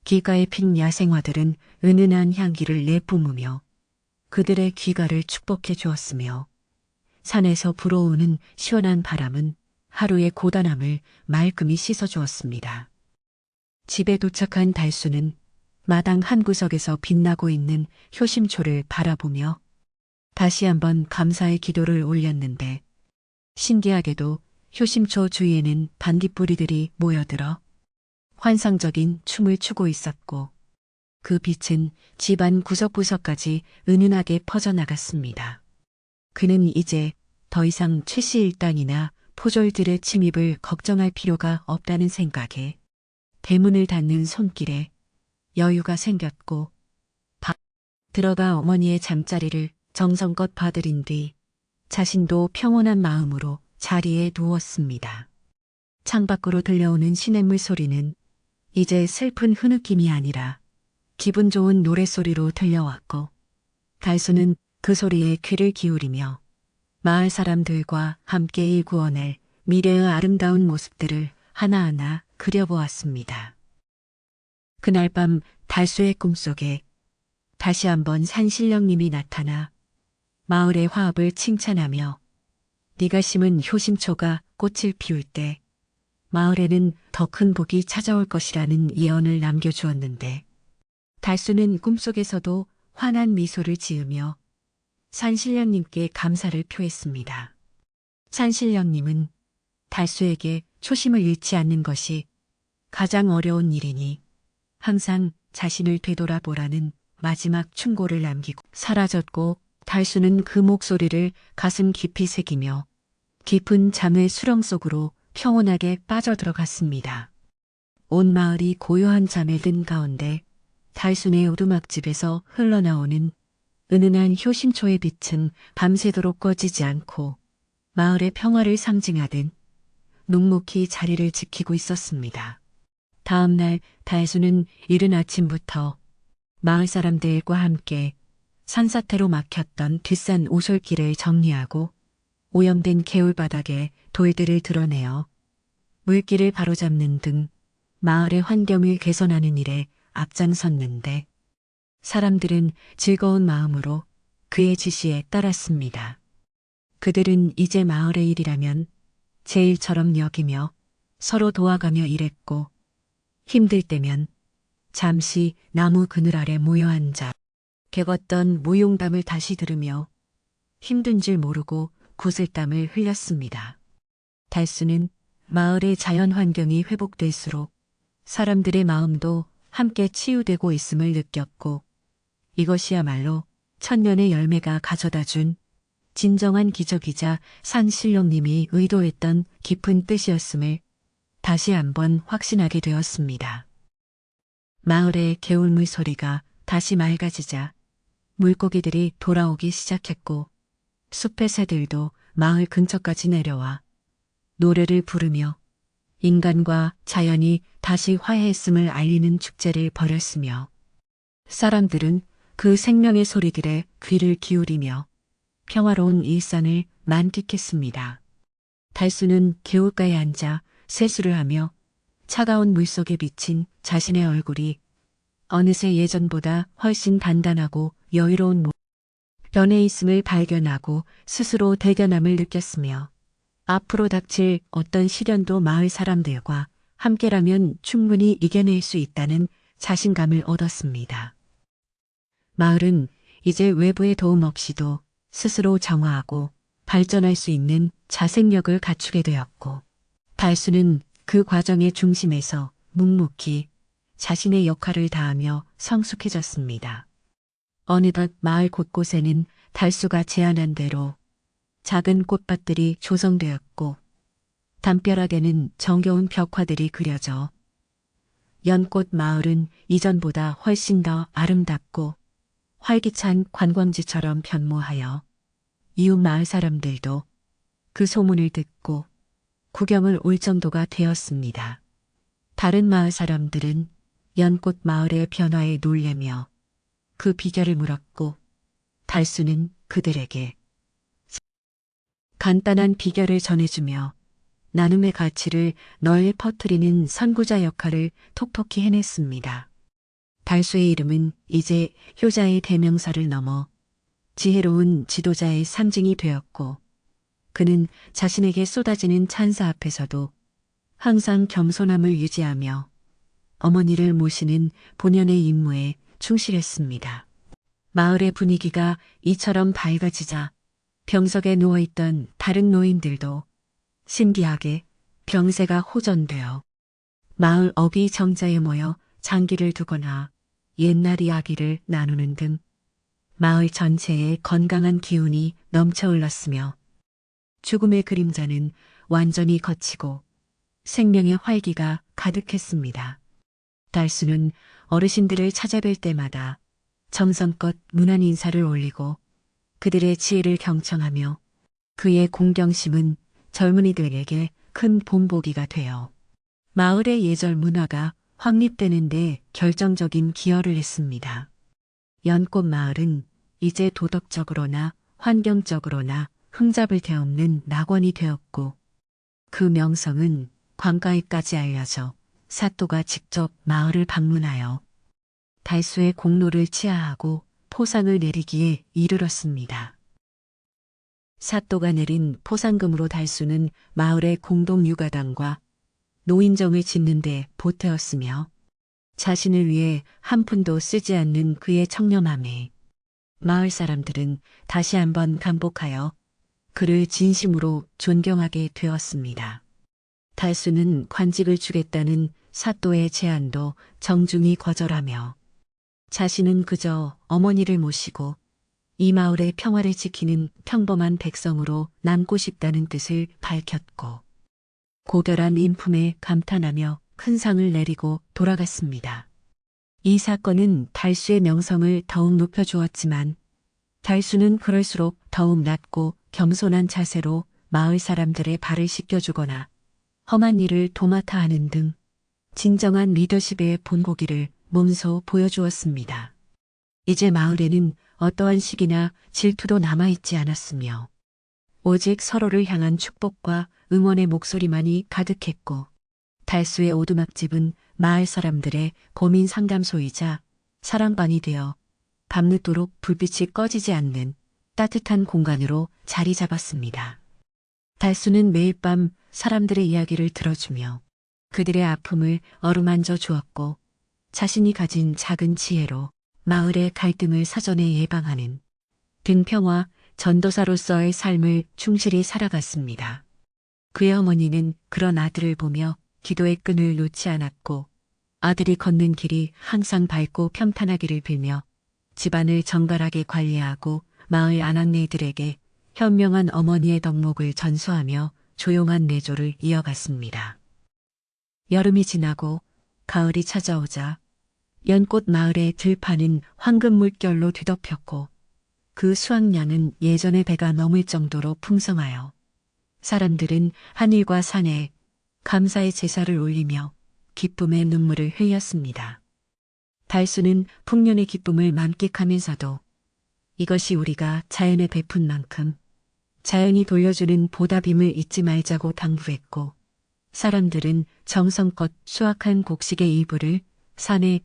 길가에 핀 야생화들은 은은한 향기를 내뿜으며 그들의 귀가를 축복해 주었으며 산에서 불어오는 시원한 바람은 하루의 고단함을 말끔히 씻어주었습니다. 집에 도착한 달수는 마당 한 구석에서 빛나고 있는 효심초를 바라보며 다시 한번 감사의 기도를 올렸는데 신기하게도 효심초 주위에는 반딧불이들이 모여들어 환상적인 춤을 추고 있었고 그 빛은 집안 구석구석까지 은은하게 퍼져나갔습니다. 그는 이제 더 이상 최씨일당이나 포졸들의 침입을 걱정할 필요가 없다는 생각에 대문을 닫는 손길에 여유가 생겼고 들어가 어머니의 잠자리를 정성껏 봐드린 뒤 자신도 평온한 마음으로 자리에 누웠습니다. 창밖으로 들려오는 시냇물 소리는 이제 슬픈 흐느낌이 아니라 기분 좋은 노랫소리로 들려왔고 달수는 그 소리에 귀를 기울이며 마을 사람들과 함께 일구어낼 미래의 아름다운 모습들을 하나하나 그려보았습니다. 그날 밤 달수의 꿈속에 다시 한번 산신령님이 나타나 마을의 화합을 칭찬하며 네가 심은 효심초가 꽃을 피울 때 마을에는 더 큰 복이 찾아올 것이라는 예언을 남겨주었는데 달수는 꿈속에서도 환한 미소를 지으며 산신령님께 감사를 표했습니다. 산신령님은 달수에게 초심을 잃지 않는 것이 가장 어려운 일이니 항상 자신을 되돌아보라는 마지막 충고를 남기고 사라졌고 달수는 그 목소리를 가슴 깊이 새기며 깊은 잠의 수렁 속으로 평온하게 빠져들어갔습니다. 온 마을이 고요한 잠에 든 가운데 달수네 오두막집에서 흘러나오는 은은한 효심초의 빛은 밤새도록 꺼지지 않고 마을의 평화를 상징하듯 묵묵히 자리를 지키고 있었습니다. 다음 날 달수는 이른 아침부터 마을 사람들과 함께 산사태로 막혔던 뒷산 오솔길을 정리하고 오염된 개울바닥에 돌들을 드러내어 물길을 바로잡는 등 마을의 환경을 개선하는 일에 앞장섰는데 사람들은 즐거운 마음으로 그의 지시에 따랐습니다. 그들은 이제 마을의 일이라면 제 일처럼 여기며 서로 도와가며 일했고 힘들 때면 잠시 나무 그늘 아래 모여 앉아 개걷던 무용담을 다시 들으며 힘든 줄 모르고 구슬땀을 흘렸습니다. 달수는 마을의 자연 환경이 회복될수록 사람들의 마음도 함께 치유되고 있음을 느꼈고 이것이야말로 천년의 열매가 가져다준 진정한 기적이자 산신령님이 의도했던 깊은 뜻이었음을 다시 한번 확신하게 되었습니다. 마을의 개울물 소리가 다시 맑아지자 물고기들이 돌아오기 시작했고 숲의 새들도 마을 근처까지 내려와 노래를 부르며 인간과 자연이 다시 화해했음을 알리는 축제를 벌였으며 사람들은 그 생명의 소리들에 귀를 기울이며 평화로운 일상을 만끽했습니다. 달수는 개울가에 앉아 세수를 하며 차가운 물속에 비친 자신의 얼굴이 어느새 예전보다 훨씬 단단하고 여유로운 변해 있음을 발견하고 스스로 대견함을 느꼈으며 앞으로 닥칠 어떤 시련도 마을 사람들과 함께라면 충분히 이겨낼 수 있다는 자신감을 얻었습니다. 마을은 이제 외부의 도움 없이도 스스로 정화하고 발전할 수 있는 자생력을 갖추게 되었고 달수는 그 과정의 중심에서 묵묵히 자신의 역할을 다하며 성숙해졌습니다. 어느덧 마을 곳곳에는 달수가 제안한 대로 작은 꽃밭들이 조성되었고 담벼락에는 정겨운 벽화들이 그려져 연꽃 마을은 이전보다 훨씬 더 아름답고 활기찬 관광지처럼 변모하여 이웃 마을 사람들도 그 소문을 듣고 구경을 올 정도가 되었습니다. 다른 마을 사람들은 연꽃 마을의 변화에 놀래며 그 비결을 물었고 달수는 그들에게 간단한 비결을 전해주며 나눔의 가치를 널리 퍼뜨리는 선구자 역할을 톡톡히 해냈습니다. 달수의 이름은 이제 효자의 대명사를 넘어 지혜로운 지도자의 상징이 되었고 그는 자신에게 쏟아지는 찬사 앞에서도 항상 겸손함을 유지하며 어머니를 모시는 본연의 임무에 충실했습니다. 마을의 분위기가 이처럼 밝아지자 병석에 누워있던 다른 노인들도 신기하게 병세가 호전되어 마을 어귀 정자에 모여 장기를 두거나 옛날 이야기를 나누는 등 마을 전체에 건강한 기운이 넘쳐 흘렀으며 죽음의 그림자는 완전히 걷히고 생명의 활기가 가득했습니다. 달수는 어르신들을 찾아뵐 때마다 정성껏 문안 인사를 올리고 그들의 지혜를 경청하며 그의 공경심은 젊은이들에게 큰 본보기가 되어 마을의 예절 문화가 확립되는 데 결정적인 기여를 했습니다. 연꽃 마을은 이제 도덕적으로나 환경적으로나 흠잡을 데 없는 낙원이 되었고 그 명성은 관가에까지 알려져 사또가 직접 마을을 방문하여 달수의 공로를 치하하고 포상을 내리기에 이르렀습니다. 사또가 내린 포상금으로 달수는 마을의 공동육아당과 노인정을 짓는 데 보태었으며 자신을 위해 한 푼도 쓰지 않는 그의 청렴함에 마을 사람들은 다시 한번 감복하여 그를 진심으로 존경하게 되었습니다. 달수는 관직을 주겠다는 사또의 제안도 정중히 거절하며 자신은 그저 어머니를 모시고 이 마을의 평화를 지키는 평범한 백성으로 남고 싶다는 뜻을 밝혔고 고결한 인품에 감탄하며 큰 상을 내리고 돌아갔습니다. 이 사건은 달수의 명성을 더욱 높여주었지만 달수는 그럴수록 더욱 낮고 겸손한 자세로 마을 사람들의 발을 씻겨주거나 험한 일을 도맡아 하는 등 진정한 리더십의 본고기를 몸소 보여주었습니다. 이제 마을에는 어떠한 시기나 질투도 남아있지 않았으며 오직 서로를 향한 축복과 응원의 목소리만이 가득했고 달수의 오두막집은 마을 사람들의 고민 상담소이자 사랑방이 되어 밤늦도록 불빛이 꺼지지 않는 따뜻한 공간으로 자리 잡았습니다. 달수는 매일 밤 사람들의 이야기를 들어주며 그들의 아픔을 어루만져 주었고 자신이 가진 작은 지혜로 마을의 갈등을 사전에 예방하는 등평화 전도사로서의 삶을 충실히 살아갔습니다. 그의 어머니는 그런 아들을 보며 기도의 끈을 놓지 않았고 아들이 걷는 길이 항상 밝고 평탄하기를 빌며 집안을 정갈하게 관리하고 마을 아낙네들에게 현명한 어머니의 덕목을 전수하며 조용한 내조를 이어갔습니다. 여름이 지나고 가을이 찾아오자 연꽃 마을의 들판은 황금 물결로 뒤덮였고 그 수확량은 예전의 배가 넘을 정도로 풍성하여 사람들은 하늘과 산에 감사의 제사를 올리며 기쁨의 눈물을 흘렸습니다. 달수는 풍년의 기쁨을 만끽하면서도 이것이 우리가 자연에 베푼 만큼 자연이 돌려주는 보답임을 잊지 말자고 당부했고 사람들은 정성껏 수확한 곡식의 일부를 산의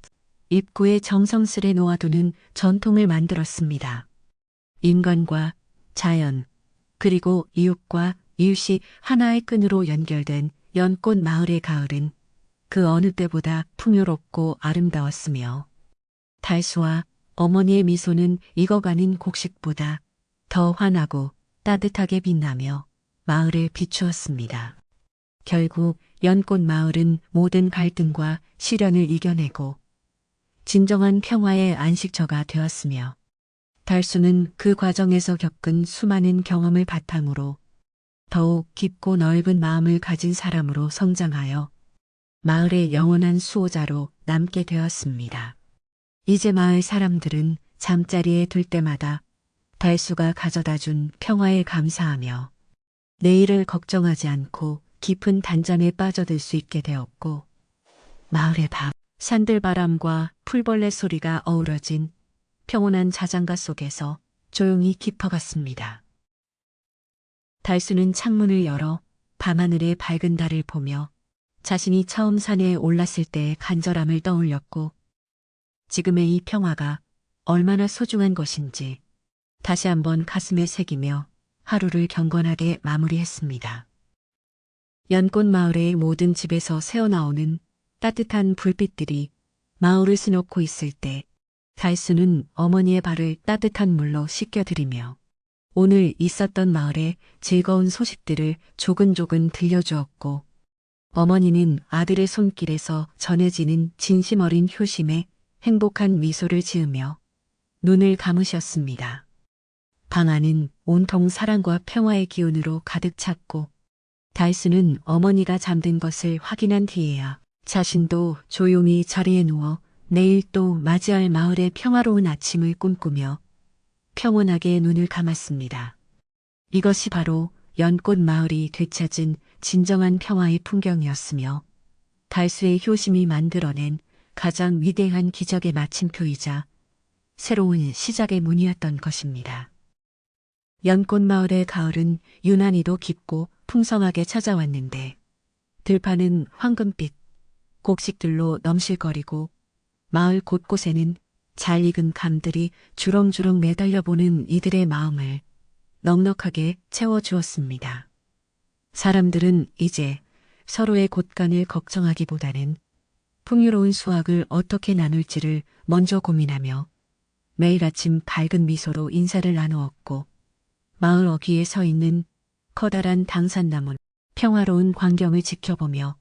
입구에 정성스레 놓아두는 전통을 만들었습니다. 인간과 자연 그리고 이웃과 이웃이 하나의 끈으로 연결된 연꽃 마을의 가을은 그 어느 때보다 풍요롭고 아름다웠으며 달수와 어머니의 미소는 익어가는 곡식보다 더 환하고 따뜻하게 빛나며 마을을 비추었습니다. 결국 연꽃 마을은 모든 갈등과 시련을 이겨내고 진정한 평화의 안식처가 되었으며 달수는 그 과정에서 겪은 수많은 경험을 바탕으로 더욱 깊고 넓은 마음을 가진 사람으로 성장하여 마을의 영원한 수호자로 남게 되었습니다. 이제 마을 사람들은 잠자리에 들 때마다 달수가 가져다 준 평화에 감사하며 내일을 걱정하지 않고 깊은 단잠에 빠져들 수 있게 되었고 마을의 밤 산들바람과 풀벌레 소리가 어우러진 평온한 자장가 속에서 조용히 깊어갔습니다. 달수는 창문을 열어 밤하늘의 밝은 달을 보며 자신이 처음 산에 올랐을 때의 간절함을 떠올렸고 지금의 이 평화가 얼마나 소중한 것인지 다시 한번 가슴에 새기며 하루를 경건하게 마무리했습니다. 연꽃 마을의 모든 집에서 새어나오는 따뜻한 불빛들이 마을을 수놓고 있을 때 달수는 어머니의 발을 따뜻한 물로 씻겨드리며 오늘 있었던 마을의 즐거운 소식들을 조근조근 들려주었고 어머니는 아들의 손길에서 전해지는 진심 어린 효심에 행복한 미소를 지으며 눈을 감으셨습니다. 방 안은 온통 사랑과 평화의 기운으로 가득 찼고 달수는 어머니가 잠든 것을 확인한 뒤에야 자신도 조용히 자리에 누워 내일 또 맞이할 마을의 평화로운 아침을 꿈꾸며 평온하게 눈을 감았습니다. 이것이 바로 연꽃 마을이 되찾은 진정한 평화의 풍경이었으며 달수의 효심이 만들어낸 가장 위대한 기적의 마침표이자 새로운 시작의 문이었던 것입니다. 연꽃 마을의 가을은 유난히도 깊고 풍성하게 찾아왔는데 들판은 황금빛 곡식들로 넘실거리고 마을 곳곳에는 잘 익은 감들이 주렁주렁 매달려보는 이들의 마음을 넉넉하게 채워주었습니다. 사람들은 이제 서로의 곳간을 걱정하기보다는 풍요로운 수확을 어떻게 나눌지를 먼저 고민하며 매일 아침 밝은 미소로 인사를 나누었고 마을 어귀에 서 있는 커다란 당산나무는 평화로운 광경을 지켜보며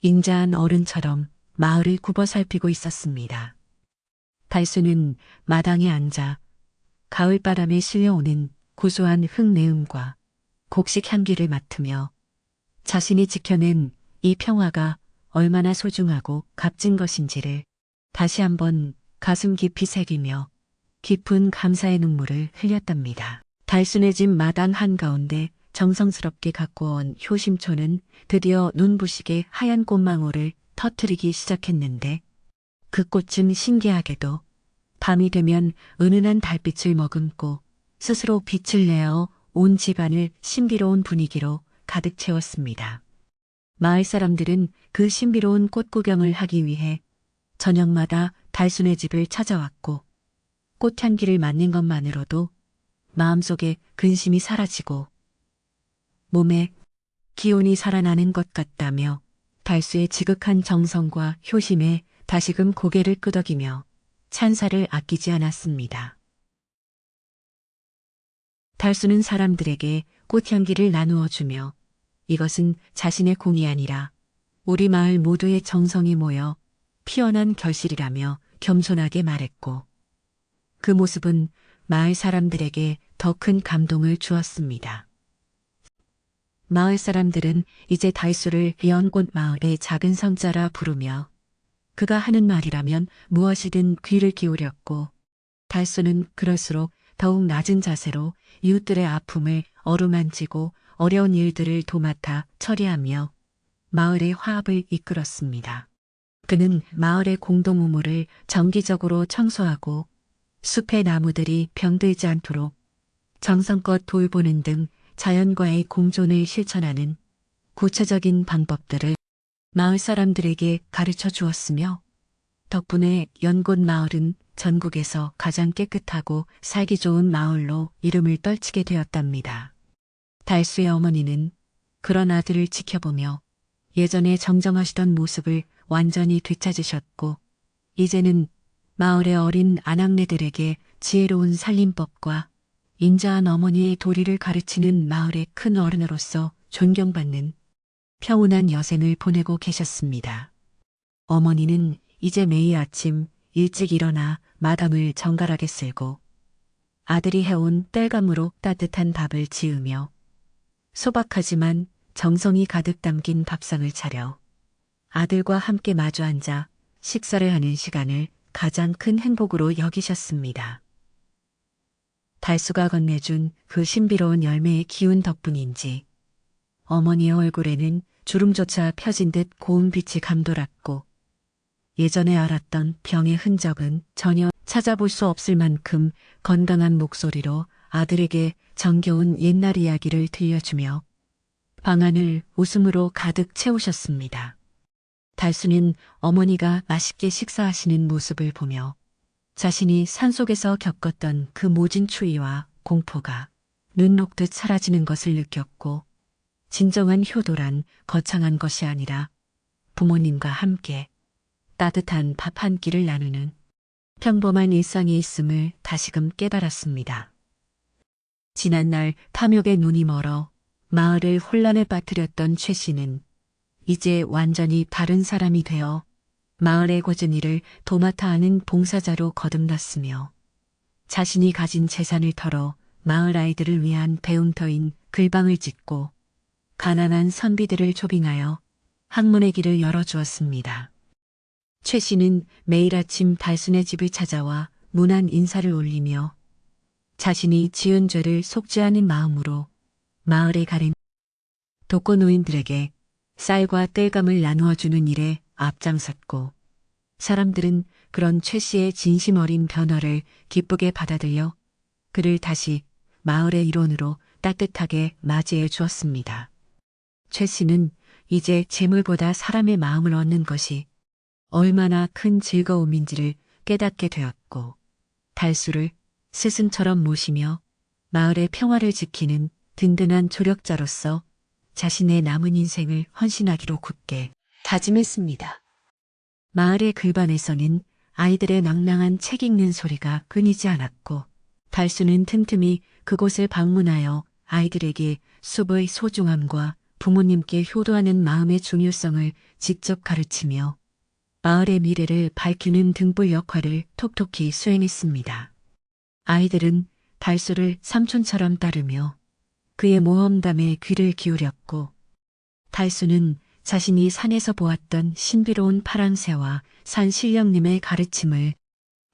인자한 어른처럼 마을을 굽어 살피고 있었습니다. 달수는 마당에 앉아 가을바람에 실려오는 고소한 흙내음과 곡식 향기를 맡으며 자신이 지켜낸 이 평화가 얼마나 소중하고 값진 것인지를 다시 한번 가슴 깊이 새기며 깊은 감사의 눈물을 흘렸답니다. 달수네 집 마당 한가운데 정성스럽게 갖고 온 효심초는 드디어 눈부시게 하얀 꽃망울을 터뜨리기 시작했는데 그 꽃은 신기하게도 밤이 되면 은은한 달빛을 머금고 스스로 빛을 내어 온 집안을 신비로운 분위기로 가득 채웠습니다. 마을 사람들은 그 신비로운 꽃 구경을 하기 위해 저녁마다 달수네 집을 찾아왔고 꽃향기를 맡는 것만으로도 마음속에 근심이 사라지고 몸에 기운이 살아나는 것 같다며 달수의 지극한 정성과 효심에 다시금 고개를 끄덕이며 찬사를 아끼지 않았습니다. 달수는 사람들에게 꽃향기를 나누어 주며 이것은 자신의 공이 아니라 우리 마을 모두의 정성이 모여 피어난 결실이라며 겸손하게 말했고 그 모습은 마을 사람들에게 더 큰 감동을 주었습니다. 마을 사람들은 이제 달수를 연꽃 마을의 작은 성자라 부르며 그가 하는 말이라면 무엇이든 귀를 기울였고 달수는 그럴수록 더욱 낮은 자세로 이웃들의 아픔을 어루만지고 어려운 일들을 도맡아 처리하며 마을의 화합을 이끌었습니다. 그는 마을의 공동 우물을 정기적으로 청소하고 숲의 나무들이 병들지 않도록 정성껏 돌보는 등 자연과의 공존을 실천하는 구체적인 방법들을 마을 사람들에게 가르쳐 주었으며 덕분에 연꽃 마을은 전국에서 가장 깨끗하고 살기 좋은 마을로 이름을 떨치게 되었답니다. 달수의 어머니는 그런 아들을 지켜보며 예전에 정정하시던 모습을 완전히 되찾으셨고 이제는 마을의 어린 아낙네들에게 지혜로운 살림법과 인자한 어머니의 도리를 가르치는 마을의 큰 어른으로서 존경받는 평온한 여생을 보내고 계셨습니다. 어머니는 이제 매일 아침 일찍 일어나 마당을 정갈하게 쓸고 아들이 해온 땔감으로 따뜻한 밥을 지으며 소박하지만 정성이 가득 담긴 밥상을 차려 아들과 함께 마주 앉아 식사를 하는 시간을 가장 큰 행복으로 여기셨습니다. 달수가 건네준 그 신비로운 열매의 기운 덕분인지 어머니의 얼굴에는 주름조차 펴진 듯 고운 빛이 감돌았고 예전에 알았던 병의 흔적은 전혀 찾아볼 수 없을 만큼 건강한 목소리로 아들에게 정겨운 옛날 이야기를 들려주며 방안을 웃음으로 가득 채우셨습니다. 달수는 어머니가 맛있게 식사하시는 모습을 보며 자신이 산속에서 겪었던 그 모진 추위와 공포가 눈 녹듯 사라지는 것을 느꼈고 진정한 효도란 거창한 것이 아니라 부모님과 함께 따뜻한 밥 한 끼를 나누는 평범한 일상이 있음을 다시금 깨달았습니다. 지난날 탐욕의 눈이 멀어 마을을 혼란에 빠뜨렸던 최 씨는 이제 완전히 다른 사람이 되어 마을의 굳은 일을 도맡아 하는 봉사자로 거듭났으며 자신이 가진 재산을 털어 마을 아이들을 위한 배움터인 글방을 짓고 가난한 선비들을 초빙하여 학문의 길을 열어주었습니다. 최 씨는 매일 아침 달순의 집을 찾아와 문안 인사를 올리며 자신이 지은 죄를 속죄하는 마음으로 마을에 가린 독거노인들에게 쌀과 땔감을 나누어 주는 일에 앞장섰고 사람들은 그런 최 씨의 진심 어린 변화를 기쁘게 받아들여 그를 다시 마을의 일원으로 따뜻하게 맞이해 주었습니다. 최 씨는 이제 재물보다 사람의 마음을 얻는 것이 얼마나 큰 즐거움인지를 깨닫게 되었고 달수를 스승처럼 모시며 마을의 평화를 지키는 든든한 조력자로서 자신의 남은 인생을 헌신하기로 굳게 다짐했습니다. 마을의 글반에서는 아이들의 낭낭한 책 읽는 소리가 끊이지 않았고 달수는 틈틈이 그곳을 방문하여 아이들에게 숲의 소중함과 부모님께 효도하는 마음의 중요성을 직접 가르치며 마을의 미래를 밝히는 등불 역할을 톡톡히 수행했습니다. 아이들은 달수를 삼촌처럼 따르며 그의 모험담에 귀를 기울였고 달수는 자신이 산에서 보았던 신비로운 파랑새와 산신령님의 가르침을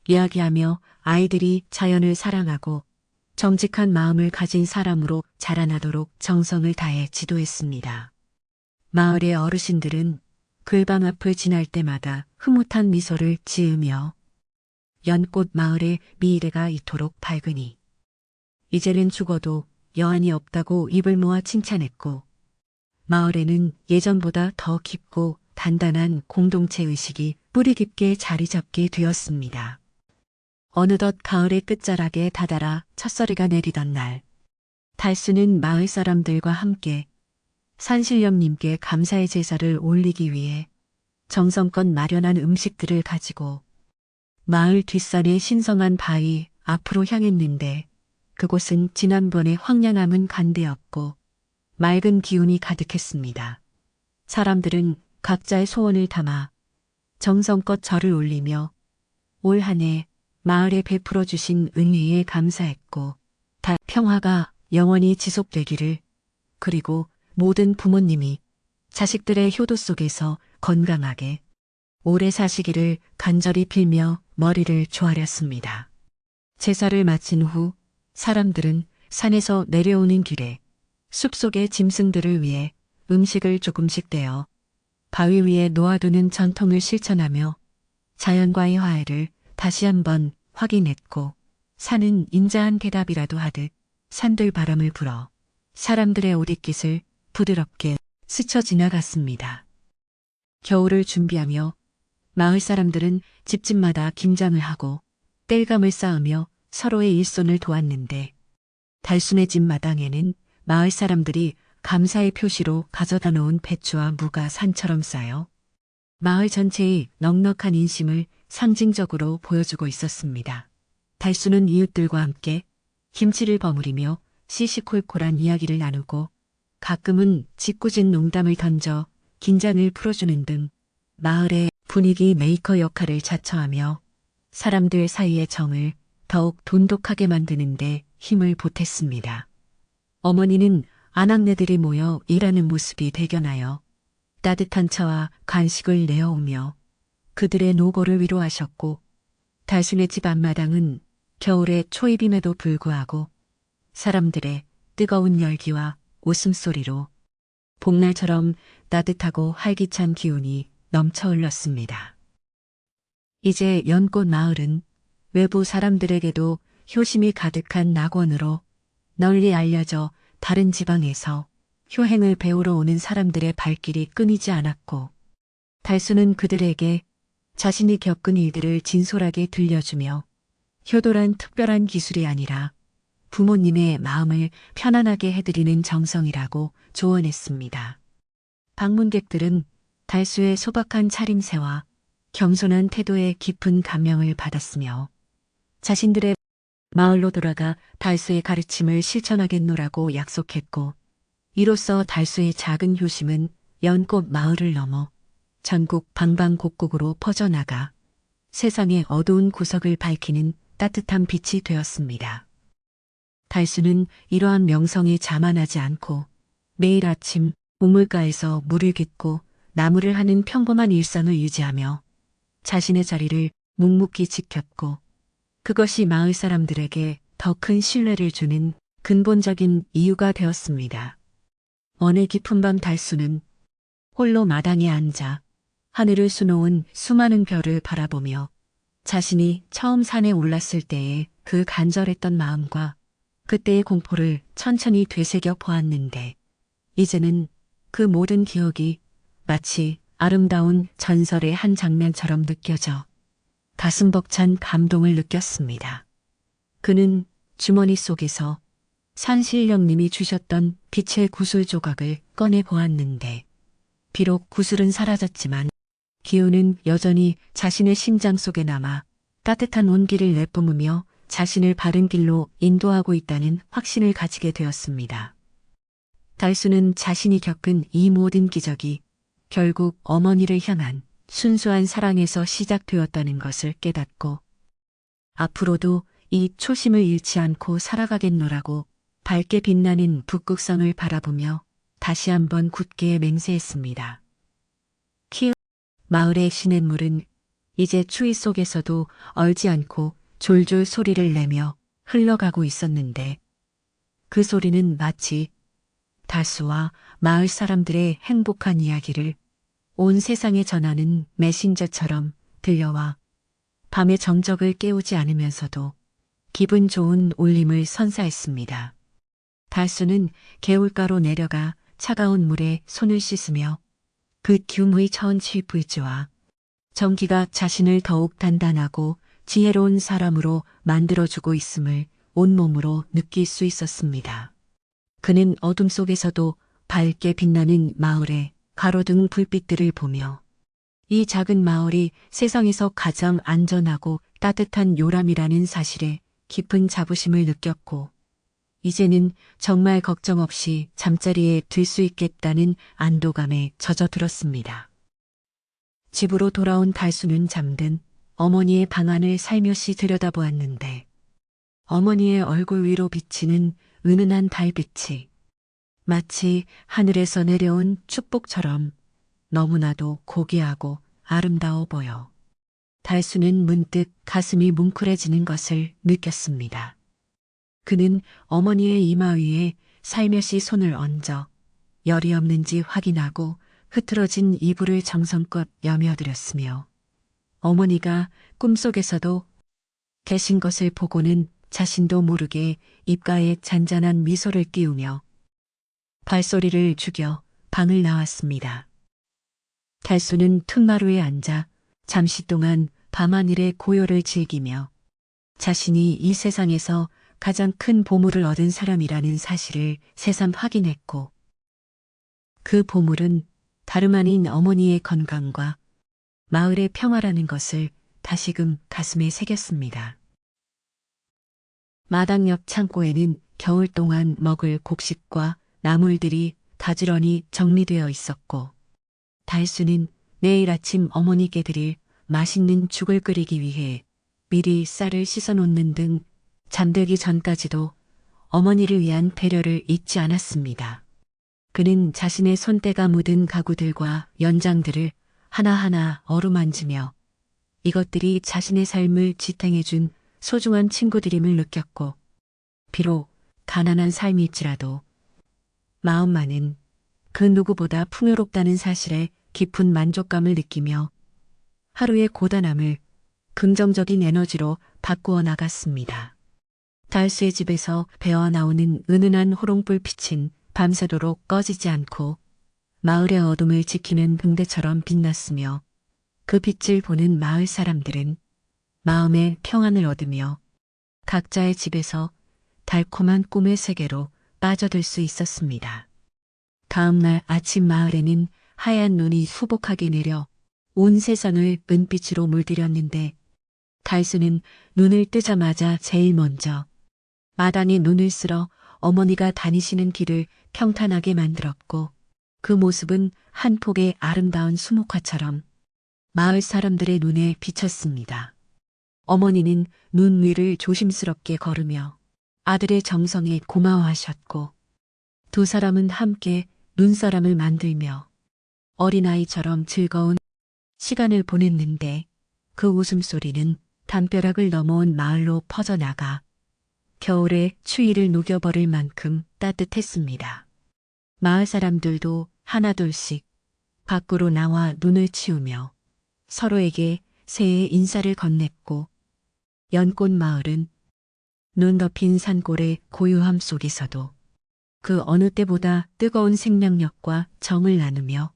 이야기하며 아이들이 자연을 사랑하고 정직한 마음을 가진 사람으로 자라나도록 정성을 다해 지도했습니다. 마을의 어르신들은 글방 앞을 지날 때마다 흐뭇한 미소를 지으며 연꽃 마을의 미래가 이토록 밝으니 이제는 죽어도 여한이 없다고 입을 모아 칭찬했고 마을에는 예전보다 더 깊고 단단한 공동체 의식이 뿌리 깊게 자리 잡게 되었습니다. 어느덧 가을의 끝자락에 다다라 첫서리가 내리던 날 달수는 마을 사람들과 함께 산신령님께 감사의 제사를 올리기 위해 정성껏 마련한 음식들을 가지고 마을 뒷산의 신성한 바위 앞으로 향했는데 그곳은 지난번의 황량함은 간데였고 맑은 기운이 가득했습니다. 사람들은 각자의 소원을 담아 정성껏 절을 올리며 올 한 해 마을에 베풀어 주신 은혜에 감사했고 평화가 영원히 지속되기를 그리고 모든 부모님이 자식들의 효도 속에서 건강하게 오래 사시기를 간절히 빌며 머리를 조아렸습니다. 제사를 마친 후 사람들은 산에서 내려오는 길에 숲속의 짐승들을 위해 음식을 조금씩 떼어 바위 위에 놓아두는 전통을 실천하며 자연과의 화해를 다시 한번 확인했고 산은 인자한 대답이라도 하듯 산들 바람을 불어 사람들의 옷깃을 부드럽게 스쳐 지나갔습니다. 겨울을 준비하며 마을 사람들은 집집마다 김장을 하고 땔감을 쌓으며 서로의 일손을 도왔는데 달순의 집 마당에는 마을 사람들이 감사의 표시로 가져다 놓은 배추와 무가 산처럼 쌓여 마을 전체의 넉넉한 인심을 상징적으로 보여주고 있었습니다. 달수는 이웃들과 함께 김치를 버무리며 시시콜콜한 이야기를 나누고 가끔은 짓궂은 농담을 던져 긴장을 풀어주는 등 마을의 분위기 메이커 역할을 자처하며 사람들 사이의 정을 더욱 돈독하게 만드는데 힘을 보탰습니다. 어머니는 아낙네들이 모여 일하는 모습이 대견하여 따뜻한 차와 간식을 내어오며 그들의 노고를 위로하셨고, 달순의 집 앞마당은 겨울의 초입임에도 불구하고 사람들의 뜨거운 열기와 웃음소리로 봄날처럼 따뜻하고 활기찬 기운이 넘쳐 흘렀습니다. 이제 연꽃 마을은 외부 사람들에게도 효심이 가득한 낙원으로 널리 알려져 다른 지방에서 효행을 배우러 오는 사람들의 발길이 끊이지 않았고, 달수는 그들에게 자신이 겪은 일들을 진솔하게 들려주며 효도란 특별한 기술이 아니라 부모님의 마음을 편안하게 해드리는 정성이라고 조언했습니다. 방문객들은 달수의 소박한 차림새와 겸손한 태도에 깊은 감명을 받았으며 자신들의 마을로 돌아가 달수의 가르침을 실천하겠노라고 약속했고, 이로써 달수의 작은 효심은 연꽃 마을을 넘어 전국 방방곡곡으로 퍼져나가 세상의 어두운 구석을 밝히는 따뜻한 빛이 되었습니다. 달수는 이러한 명성에 자만하지 않고 매일 아침 우물가에서 물을 깃고 나무를 하는 평범한 일상을 유지하며 자신의 자리를 묵묵히 지켰고, 그것이 마을 사람들에게 더 큰 신뢰를 주는 근본적인 이유가 되었습니다. 어느 깊은 밤 달수는 홀로 마당에 앉아 하늘을 수놓은 수많은 별을 바라보며 자신이 처음 산에 올랐을 때의 그 간절했던 마음과 그때의 공포를 천천히 되새겨 보았는데, 이제는 그 모든 기억이 마치 아름다운 전설의 한 장면처럼 느껴져 가슴 벅찬 감동을 느꼈습니다. 그는 주머니 속에서 산신령님이 주셨던 빛의 구슬 조각을 꺼내 보았는데, 비록 구슬은 사라졌지만 기운은 여전히 자신의 심장 속에 남아 따뜻한 온기를 내뿜으며 자신을 바른 길로 인도하고 있다는 확신을 가지게 되었습니다. 달수는 자신이 겪은 이 모든 기적이 결국 어머니를 향한 순수한 사랑에서 시작되었다는 것을 깨닫고, 앞으로도 이 초심을 잃지 않고 살아가겠노라고 밝게 빛나는 북극성을 바라보며 다시 한번 굳게 맹세했습니다. 마을의 시냇물은 이제 추위 속에서도 얼지 않고 졸졸 소리를 내며 흘러가고 있었는데, 그 소리는 마치 달수와 마을 사람들의 행복한 이야기를 온 세상에 전하는 메신저처럼 들려와 밤의 정적을 깨우지 않으면서도 기분 좋은 울림을 선사했습니다. 달수는 개울가로 내려가 차가운 물에 손을 씻으며 그 기운의 천치 불지와 전기가 자신을 더욱 단단하고 지혜로운 사람으로 만들어주고 있음을 온몸으로 느낄 수 있었습니다. 그는 어둠 속에서도 밝게 빛나는 마을의 가로등 불빛들을 보며 이 작은 마을이 세상에서 가장 안전하고 따뜻한 요람이라는 사실에 깊은 자부심을 느꼈고, 이제는 정말 걱정 없이 잠자리에 들 수 있겠다는 안도감에 젖어들었습니다. 집으로 돌아온 달수는 잠든 어머니의 방안을 살며시 들여다보았는데, 어머니의 얼굴 위로 비치는 은은한 달빛이 마치 하늘에서 내려온 축복처럼 너무나도 고귀하고 아름다워 보여 달수는 문득 가슴이 뭉클해지는 것을 느꼈습니다. 그는 어머니의 이마 위에 살며시 손을 얹어 열이 없는지 확인하고 흐트러진 이불을 정성껏 여며드렸으며, 어머니가 꿈속에서도 계신 것을 보고는 자신도 모르게 입가에 잔잔한 미소를 띄우며 발소리를 죽여 방을 나왔습니다. 달수는 퉁마루에 앉아 잠시 동안 밤하늘의 고요를 즐기며 자신이 이 세상에서 가장 큰 보물을 얻은 사람이라는 사실을 새삼 확인했고, 그 보물은 다름 아닌 어머니의 건강과 마을의 평화라는 것을 다시금 가슴에 새겼습니다. 마당 옆 창고에는 겨울 동안 먹을 곡식과 나물들이 가지런히 정리되어 있었고 달수는 내일 아침 어머니께 드릴 맛있는 죽을 끓이기 위해 미리 쌀을 씻어 놓는 등 잠들기 전까지도 어머니를 위한 배려를 잊지 않았습니다. 그는 자신의 손때가 묻은 가구들과 연장들을 하나하나 어루만지며 이것들이 자신의 삶을 지탱해준 소중한 친구들임을 느꼈고 비록 가난한 삶일지라도 마음만은 그 누구보다 풍요롭다는 사실에 깊은 만족감을 느끼며 하루의 고단함을 긍정적인 에너지로 바꾸어 나갔습니다. 달수의 집에서 배어나오는 은은한 호롱불 빛은 밤새도록 꺼지지 않고 마을의 어둠을 지키는 등대처럼 빛났으며 그 빛을 보는 마을 사람들은 마음의 평안을 얻으며 각자의 집에서 달콤한 꿈의 세계로 빠져들 수 있었습니다. 다음 날 아침 마을에는 하얀 눈이 수복하게 내려 온 세상을 은빛으로 물들였는데 달수는 눈을 뜨자마자 제일 먼저 마당에 눈을 쓸어 어머니가 다니시는 길을 평탄하게 만들었고 그 모습은 한 폭의 아름다운 수목화처럼 마을 사람들의 눈에 비쳤습니다. 어머니는 눈 위를 조심스럽게 걸으며 아들의 정성에 고마워하셨고 두 사람은 함께 눈사람을 만들며 어린아이처럼 즐거운 시간을 보냈는데 그 웃음소리는 담벼락을 넘어온 마을로 퍼져나가 겨울의 추위를 녹여버릴 만큼 따뜻했습니다. 마을 사람들도 하나둘씩 밖으로 나와 눈을 치우며 서로에게 새해 인사를 건넸고 연꽃 마을은 눈 덮인 산골의 고요함 속에서도 그 어느 때보다 뜨거운 생명력과 정을 나누며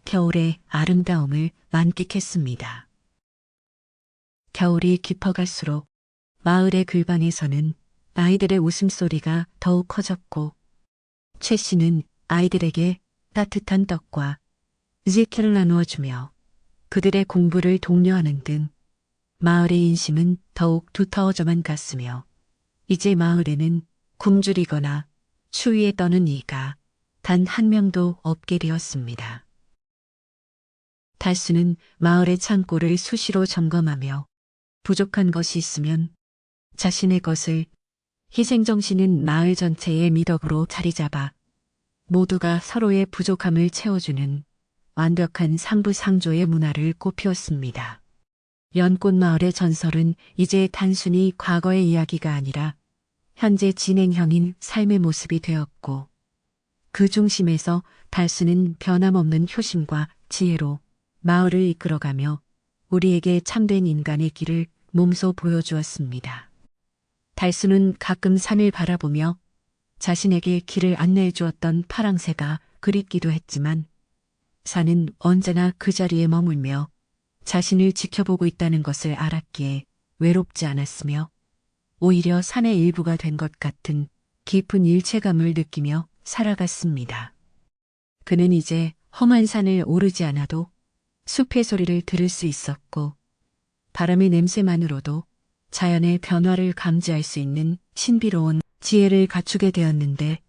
겨울의 아름다움을 만끽했습니다. 겨울이 깊어갈수록 마을의 글방에서는 아이들의 웃음소리가 더욱 커졌고 최 씨는 아이들에게 따뜻한 떡과 지케를 나누어주며 그들의 공부를 독려하는 등 마을의 인심은 더욱 두터워져만 갔으며 이제 마을에는 굶주리거나 추위에 떠는 이가 단 한 명도 없게 되었습니다. 달수는 마을의 창고를 수시로 점검하며 부족한 것이 있으면 자신의 것을 희생정신은 마을 전체의 미덕으로 자리잡아 모두가 서로의 부족함을 채워주는 완벽한 상부상조의 문화를 꽃피웠습니다. 연꽃 마을의 전설은 이제 단순히 과거의 이야기가 아니라 현재 진행형인 삶의 모습이 되었고 그 중심에서 달수는 변함없는 효심과 지혜로 마을을 이끌어가며 우리에게 참된 인간의 길을 몸소 보여주었습니다. 달수는 가끔 산을 바라보며 자신에게 길을 안내해 주었던 파랑새가 그립기도 했지만 산은 언제나 그 자리에 머물며 자신을 지켜보고 있다는 것을 알았기에 외롭지 않았으며 오히려 산의 일부가 된 것 같은 깊은 일체감을 느끼며 살아갔습니다. 그는 이제 험한 산을 오르지 않아도 숲의 소리를 들을 수 있었고 바람의 냄새만으로도 자연의 변화를 감지할 수 있는 신비로운 지혜를 갖추게 되었는데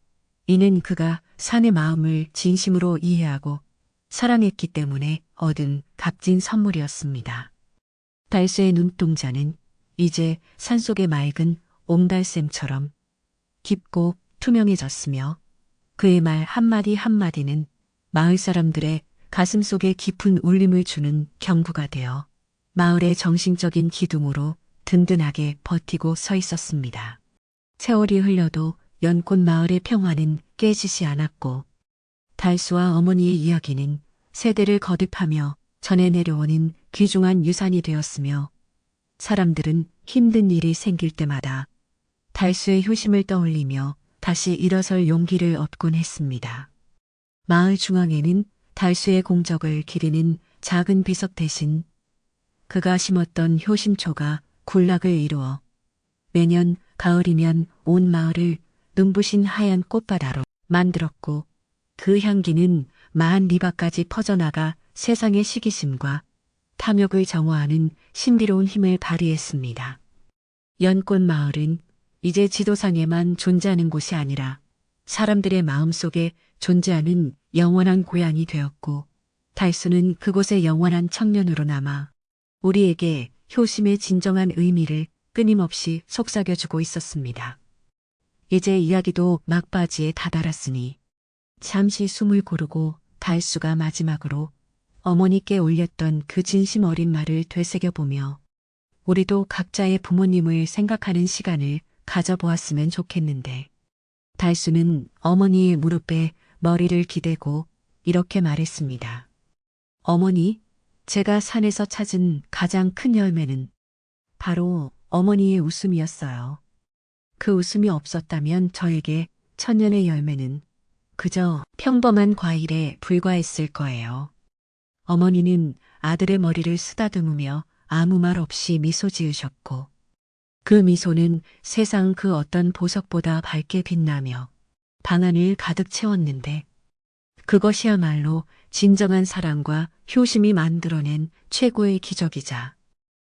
이는 그가 산의 마음을 진심으로 이해하고 사랑했기 때문에 얻은 값진 선물이었습니다. 달수의 눈동자는 이제 산속의 맑은 옹달샘처럼 깊고 투명해졌으며 그의 말 한마디 한마디는 마을 사람들의 가슴 속에 깊은 울림을 주는 경부가 되어 마을의 정신적인 기둥으로 든든하게 버티고 서 있었습니다. 세월이 흘러도 연꽃 마을의 평화는 깨지지 않았고 달수와 어머니의 이야기는 세대를 거듭하며 전해 내려오는 귀중한 유산이 되었으며 사람들은 힘든 일이 생길 때마다 달수의 효심을 떠올리며 다시 일어설 용기를 얻곤 했습니다. 마을 중앙에는 달수의 공적을 기리는 작은 비석 대신 그가 심었던 효심초가 군락을 이루어 매년 가을이면 온 마을을 눈부신 하얀 꽃바다로 만들었고 그 향기는 마한 리바까지 퍼져나가 세상의 시기심과 탐욕을 정화하는 신비로운 힘을 발휘했습니다. 연꽃 마을은 이제 지도상에만 존재하는 곳이 아니라 사람들의 마음속에 존재하는 영원한 고향이 되었고 달수는 그곳의 영원한 청년으로 남아 우리에게 효심의 진정한 의미를 끊임없이 속삭여주고 있었습니다. 이제 이야기도 막바지에 다다랐으니 잠시 숨을 고르고 달수가 마지막으로 어머니께 올렸던 그 진심 어린 말을 되새겨보며 우리도 각자의 부모님을 생각하는 시간을 가져보았으면 좋겠는데 달수는 어머니의 무릎에 머리를 기대고 이렇게 말했습니다. 어머니, 제가 산에서 찾은 가장 큰 열매는 바로 어머니의 웃음이었어요. 그 웃음이 없었다면 저에게 천년의 열매는 그저 평범한 과일에 불과했을 거예요. 어머니는 아들의 머리를 쓰다듬으며 아무 말 없이 미소 지으셨고 그 미소는 세상 그 어떤 보석보다 밝게 빛나며 방 안을 가득 채웠는데 그것이야말로 진정한 사랑과 효심이 만들어낸 최고의 기적이자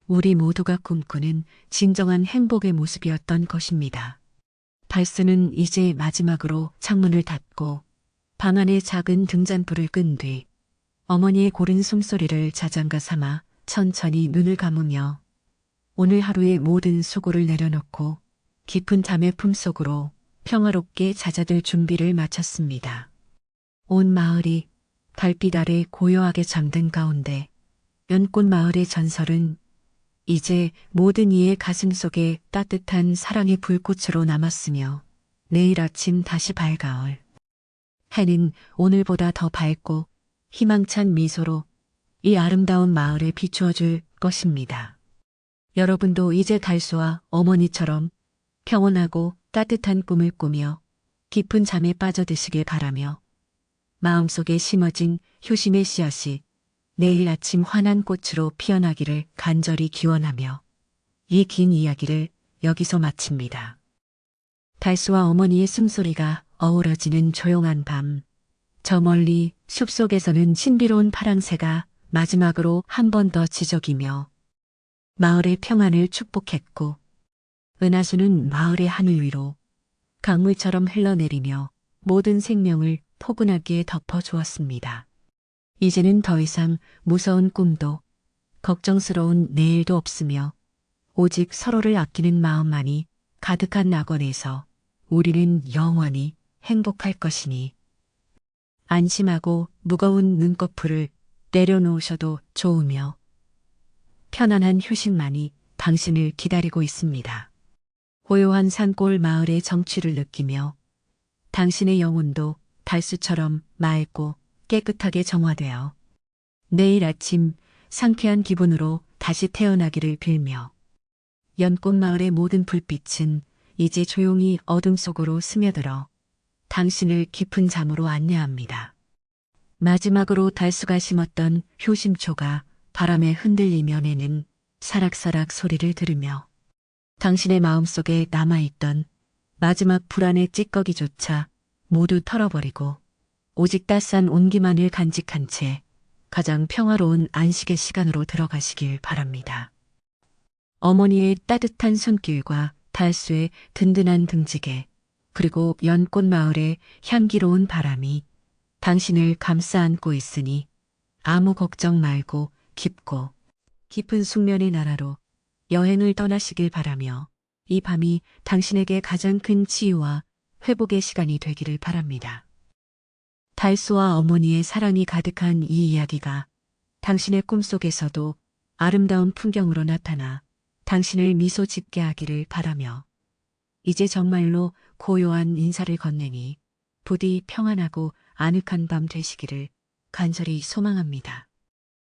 우리 모두가 꿈꾸는 진정한 행복의 모습이었던 것입니다. 달수는 이제 마지막으로 창문을 닫고 방 안에 작은 등잔불을 끈 뒤 어머니의 고른 숨소리를 자장가 삼아 천천히 눈을 감으며 오늘 하루의 모든 수고를 내려놓고 깊은 잠의 품속으로 평화롭게 잦아들 준비를 마쳤습니다. 온 마을이 달빛 아래 고요하게 잠든 가운데 연꽃 마을의 전설은 이제 모든 이의 가슴 속에 따뜻한 사랑의 불꽃으로 남았으며 내일 아침 다시 밝아올 해는 오늘보다 더 밝고 희망찬 미소로 이 아름다운 마을에 비추어 줄 것입니다. 여러분도 이제 달수와 어머니처럼 평온하고 따뜻한 꿈을 꾸며 깊은 잠에 빠져드시길 바라며 마음속에 심어진 효심의 씨앗이 내일 아침 환한 꽃으로 피어나기를 간절히 기원하며 이 긴 이야기를 여기서 마칩니다. 달수와 어머니의 숨소리가 어우러지는 조용한 밤, 저 멀리 숲속에서는 신비로운 파랑새가 마지막으로 한 번 더 지저귀며 마을의 평안을 축복했고 은하수는 마을의 하늘 위로 강물처럼 흘러내리며 모든 생명을 포근하게 덮어주었습니다. 이제는 더 이상 무서운 꿈도 걱정스러운 내일도 없으며 오직 서로를 아끼는 마음만이 가득한 낙원에서 우리는 영원히 행복할 것이니 안심하고 무거운 눈꺼풀을 내려놓으셔도 좋으며 편안한 휴식만이 당신을 기다리고 있습니다. 고요한 산골 마을의 정취를 느끼며 당신의 영혼도 달수처럼 맑고 깨끗하게 정화되어 내일 아침 상쾌한 기분으로 다시 태어나기를 빌며 연꽃 마을의 모든 불빛은 이제 조용히 어둠 속으로 스며들어 당신을 깊은 잠으로 안내합니다. 마지막으로 달수가 심었던 효심초가 바람에 흔들리며 내는 사락사락 소리를 들으며 당신의 마음속에 남아있던 마지막 불안의 찌꺼기조차 모두 털어버리고 오직 따스한 온기만을 간직한 채 가장 평화로운 안식의 시간으로 들어가시길 바랍니다. 어머니의 따뜻한 손길과 달수의 든든한 등지개 그리고 연꽃 마을의 향기로운 바람이 당신을 감싸 안고 있으니 아무 걱정 말고 깊고 깊은 숙면의 나라로 여행을 떠나시길 바라며 이 밤이 당신에게 가장 큰 치유와 회복의 시간이 되기를 바랍니다. 달수와 어머니의 사랑이 가득한 이 이야기가 당신의 꿈속에서도 아름다운 풍경으로 나타나 당신을 미소 짓게 하기를 바라며 이제 정말로 고요한 인사를 건네니 부디 평안하고 아늑한 밤 되시기를 간절히 소망합니다.